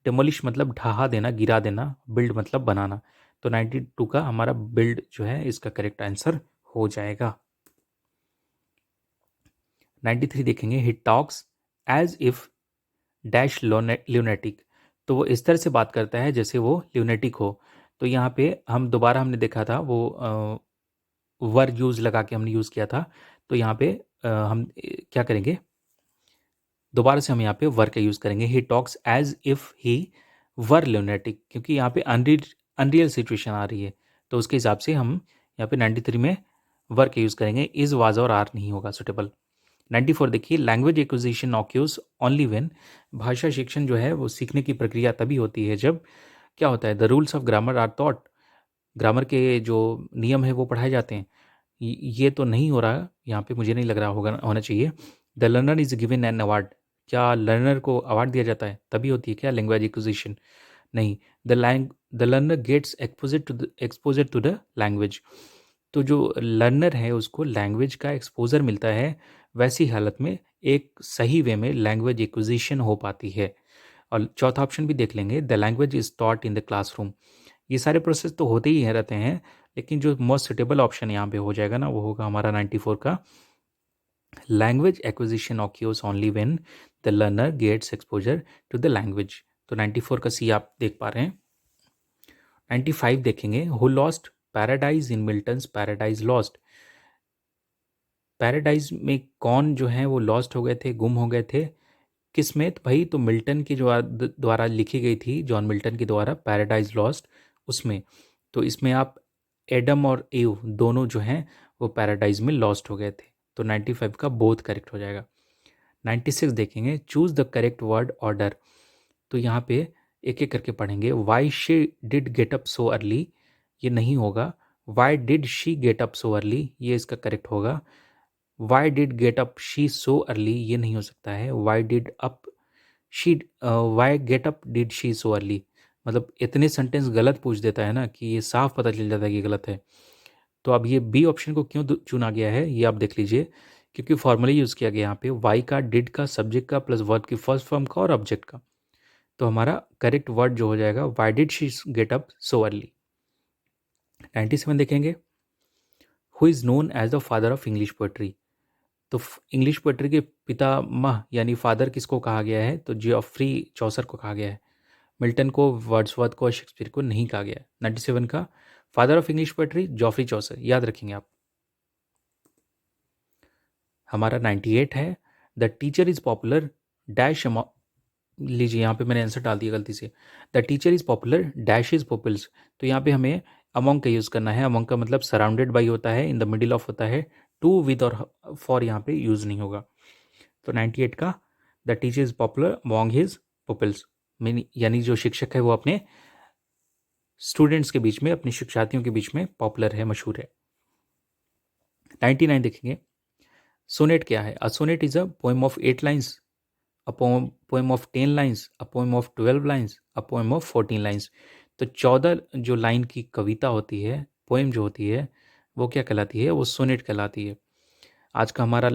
डेमोलिश मतलब ढहा देना, गिरा देना, बिल्ड मतलब बनाना। तो 92 का हमारा बिल्ड जो है इसका करेक्ट आंसर हो जाएगा। 93 देखेंगे, he talks as if dash lunatic. तो वो इस तरह से बात करता है जैसे वो ल्यूनेटिक हो। तो यहाँ पे हम दोबारा हमने देखा था वो वर यूज लगा के हमने यूज किया था। तो यहाँ पे हम क्या करेंगे, दोबारा से हम यहाँ पे वर का यूज करेंगे। He talks as if he were lunatic, क्योंकि यहाँ पे अनरियल सिचुएशन आ रही है। तो उसके हिसाब से हम यहाँ पे 93 में वर का यूज करेंगे। इज, वाज और आर नहीं होगा सुटेबल। 94 देखिए, लैंग्वेज एक्विजिशन ऑक्यूज ओनली व्हेन। भाषा शिक्षण जो है वो सीखने की प्रक्रिया तभी होती है जब क्या होता है, the rules of grammar are taught. Grammar के जो नियम है वो पढ़ाए जाते हैं। ये तो नहीं हो रहा यहाँ पे, मुझे नहीं लग रहा होना चाहिए। The learner is given an award. क्या लर्नर को अवार्ड दिया जाता है तभी होती है क्या लैंग्वेज एक्विजिशन? नहीं। The learner gets exposure to the language. तो जो लर्नर है उसको लैंग्वेज का एक्सपोजर मिलता है, वैसी हालत में एक सही वे में लैंग्वेज एक्विजिशन हो पाती है। और चौथा ऑप्शन भी देख लेंगे, the language is taught in the classroom. ये सारे प्रोसेस तो होते ही रहते हैं, लेकिन जो मोस्ट सुटेबल ऑप्शन यहाँ पे हो जाएगा ना, वो होगा हमारा 94 का, language acquisition occurs only when the learner gets exposure to the language. तो 94 का सी आप देख पा रहे हैं। 95 देखेंगे, who lost paradise in Milton's paradise lost. Paradise में कौन जो है वो लॉस्ट हो गए थे, गुम हो गए थे, किसमें? तो भाई, तो मिल्टन की जो द्वारा लिखी गई थी, जॉन मिल्टन के द्वारा, पैराडाइज लॉस्ट, उसमें। तो इसमें आप एडम और एव दोनों जो हैं वो पैराडाइज में लॉस्ट हो गए थे। तो 95 का बोथ करेक्ट हो जाएगा। 96 देखेंगे, choose the correct word order. तो यहाँ पे एक एक करके पढ़ेंगे। Why she did get up so early, ये नहीं होगा। Why did she get up so early, ये इसका करेक्ट होगा। Why did get up she so early, ये नहीं हो सकता है। Why did up she, why get up did she so early, मतलब इतने सेंटेंस गलत पूछ देता है ना कि ये साफ पता चल जाता है कि गलत है। तो अब ये बी ऑप्शन को क्यों चुना गया है ये आप देख लीजिए, क्योंकि फॉर्मली यूज़ किया गया यहाँ पे वाई का, डिड का, सब्जेक्ट का, प्लस वर्ब की फर्स्ट फॉर्म का और ऑब्जेक्ट का। तो हमारा करेक्ट वर्ड जो हो जाएगा, why did she get up so early. 97 देखेंगे, who is known as the father of English poetry. तो इंग्लिश पोएट्री के पितामह यानी फादर किसको कहा गया है? तो जियोफ्री चौसर को कहा गया है। मिल्टन को, वर्ड्सवर्थ को और शेक्सपियर को नहीं कहा गया है। 97 का father of English poetry Geoffrey Chaucer, याद रखेंगे आप। हमारा 98 है, the teacher is popular dash. लीजिए यहाँ पे मैंने आंसर डाल दिया गलती से। The teacher is popular dash is pupils. तो यहाँ पे हमें अमंग का यूज़ करना है। अमंग का मतलब सराउंडेड बाई होता है, इन द मिडिल ऑफ होता है। टू, विद और फॉर यहाँ पे यूज़ नहीं होगा। तो 98 का the teacher is popular among his pupils, यानी जो शिक्षक है वो अपने स्टूडेंट्स के बीच में, अपने शिक्षार्थियों के बीच में पॉपुलर है, मशहूर है। 99 देखेंगे, सोनेट क्या है? A sonnet is a poem of 8 lines, a poem of 10 lines, a poem of 12 lines, a poem of 14 lines. तो 14 जो लाइन की कविता होती है, पोएम जो होती है, वो क्या कहलाती है? वो सोनेट कहलाती है। आज का हमारा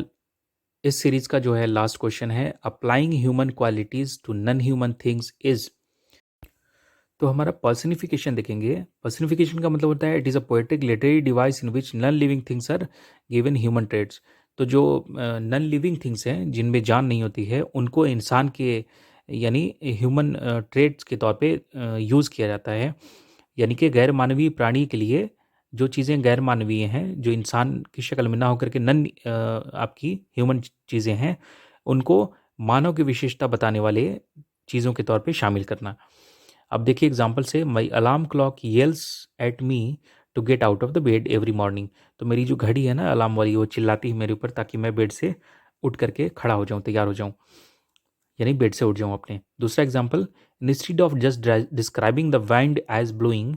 इस सीरीज का जो है लास्ट क्वेश्चन है, applying human qualities to non human things is. तो हमारा पर्सनिफिकेशन देखेंगे। पर्सनिफिकेशन का मतलब होता है it is a poetic literary device in which non living things are given human trades. तो जो नॉन लिविंग थिंग्स हैं, जिनमें जान नहीं होती है, उनको इंसान के यानी ह्यूमन ट्रेड्स के तौर पे यूज़ किया जाता है। यानी कि गैर मानवीय प्राणी के लिए जो चीज़ें गैर मानवीय हैं, जो इंसान की शक्ल में ना होकर के आपकी ह्यूमन चीज़ें हैं, उनको मानव की विशेषता बताने वाले चीज़ों के तौर पे शामिल करना। अब देखिए एग्जांपल से my alarm clock yells at me to get out of the bed every morning. तो मेरी जो घड़ी है ना अलार्म वाली, वो चिल्लाती है मेरे ऊपर ताकि मैं बेड से उठ करके खड़ा हो जाऊँ, तैयार हो जाऊँ, यानी बेड से उठ जाऊँ अपने। दूसरा example, instead of just describing the wind as blowing,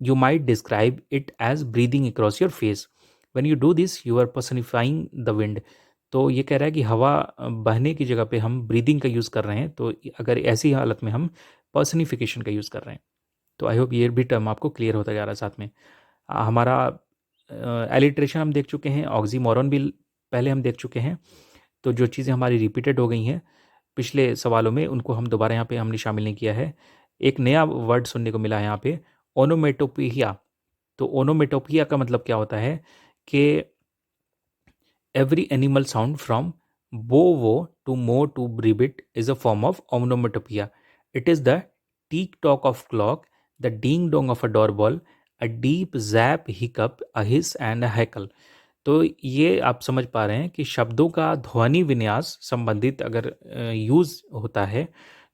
you might describe it as breathing across your face. When you do this, you are personifying the wind. तो ये कह रहा है कि हवा बहने की जगह पे हम ब्रीदिंग का यूज़ कर रहे हैं, तो अगर ऐसी हालत में हम पर्सनिफिकेशन का यूज़ कर रहे हैं। तो आई होप ये भी टर्म आपको क्लियर होता जा रहा है साथ में। हमारा एलिट्रेशन हम देख चुके हैं, ऑक्सीमोरन भी पहले हम देख चुके हैं। तो जो चीज़ें हमारी रिपीटेड हो गई हैं पिछले सवालों में, उनको हम दोबारा यहाँ पे हमने शामिल नहीं किया है। एक नया वर्ड सुनने को मिला है यहाँ पे, ओनोमेटोपिया। तो ओनोमेटोपिया का मतलब क्या होता है कि एवरी एनिमल साउंड फ्रॉम बो wow to moo to ribbit is a form of onomatopoeia. It is the tick tock of clock, the ding dong of a doorbell, a deep zap hiccup, a hiss and a hackle. तो ये आप समझ पा रहे हैं कि शब्दों का ध्वनि विन्यास संबंधित अगर यूज़ होता है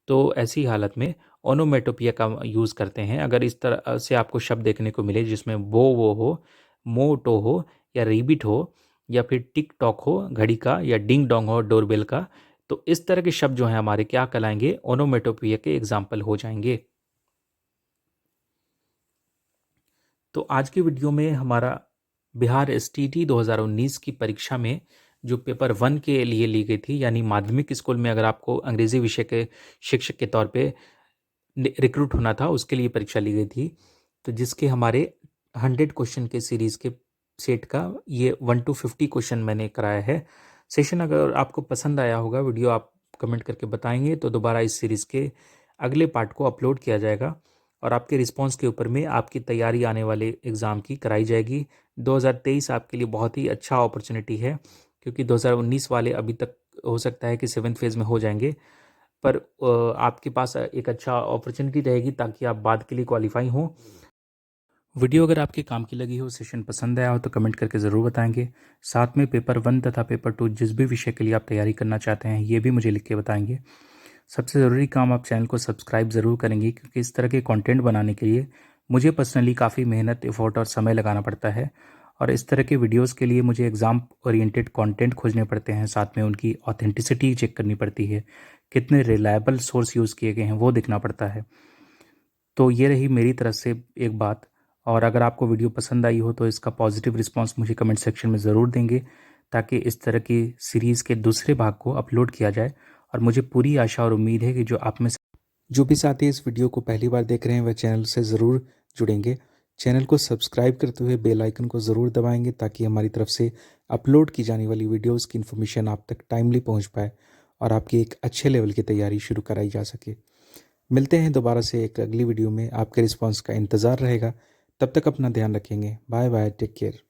तो ऐसी हालत में ओनोमेटोपिया का यूज़ करते हैं। अगर इस तरह से आपको शब्द देखने को मिले जिसमें बो वो हो, मो टो हो, या रिबिट हो, या फिर टिक टॉक हो घड़ी का, या डिंग डोंग हो डोरबेल का, तो इस तरह के शब्द जो हैं हमारे क्या कहलाएंगे, ओनोमेटोपिया के एग्जाम्पल हो जाएंगे। तो आज की वीडियो में हमारा बिहार एसटीईटी 2019 की परीक्षा में जो पेपर 1 के लिए ली गई थी, यानी माध्यमिक स्कूल में अगर आपको अंग्रेजी विषय के शिक्षक के तौर पे रिक्रूट होना था, उसके लिए परीक्षा ली गई थी। तो जिसके हमारे 100 क्वेश्चन के सीरीज के सेट का ये 1 to 50 क्वेश्चन मैंने कराया है। सेशन अगर आपको पसंद आया होगा, वीडियो आप कमेंट करके बताएंगे तो दोबारा इस सीरीज़ के अगले पार्ट को अपलोड किया जाएगा और आपके रिस्पांस के ऊपर में आपकी तैयारी आने वाले एग्ज़ाम की कराई जाएगी। 2023 आपके लिए बहुत ही अच्छा अपॉर्चुनिटी है, क्योंकि 2019 वाले अभी तक हो सकता है कि 7th फेज़ में हो जाएंगे, पर आपके पास एक अच्छा अपॉर्चुनिटी रहेगी ताकि आप बाद के लिए क्वालिफाई हों। वीडियो अगर आपके काम की लगी हो, सेशन पसंद आया हो तो कमेंट करके ज़रूर बताएंगे। साथ में पेपर 1 तथा पेपर 2 जिस भी विषय के लिए आप तैयारी करना चाहते हैं, ये भी मुझे लिख के बताएंगे। सबसे ज़रूरी काम, आप चैनल को सब्सक्राइब ज़रूर करेंगे, क्योंकि इस तरह के कंटेंट बनाने के लिए मुझे पर्सनली काफ़ी मेहनत, एफर्ट और समय लगाना पड़ता है, और इस तरह के वीडियोस के लिए मुझे एग्ज़ाम ओरिएंटेड कंटेंट खोजने पड़ते हैं। साथ में उनकी ऑथेंटिसिटी चेक करनी पड़ती है, कितने रिलायबल सोर्स यूज़ किए गए हैं वो देखना पड़ता है। तो ये रही मेरी तरफ से एक बात, और अगर आपको वीडियो पसंद आई हो तो इसका पॉजिटिव रिस्पांस मुझे कमेंट सेक्शन में ज़रूर देंगे, ताकि इस तरह की सीरीज़ के दूसरे भाग को अपलोड किया जाए। और मुझे पूरी आशा और उम्मीद है कि जो भी साथी इस वीडियो को पहली बार देख रहे हैं वह चैनल से ज़रूर जुड़ेंगे। चैनल को सब्सक्राइब करते हुए बेल आइकन को ज़रूर दबाएंगे, ताकि हमारी तरफ से अपलोड की जाने वाली वीडियोस की इन्फॉर्मेशन आप तक टाइमली पहुंच पाए और आपकी एक अच्छे लेवल की तैयारी शुरू कराई जा सके। मिलते हैं दोबारा से एक अगली वीडियो में, आपके रिस्पांस का इंतज़ार रहेगा। तब तक अपना ध्यान रखेंगे। Bye bye, take care.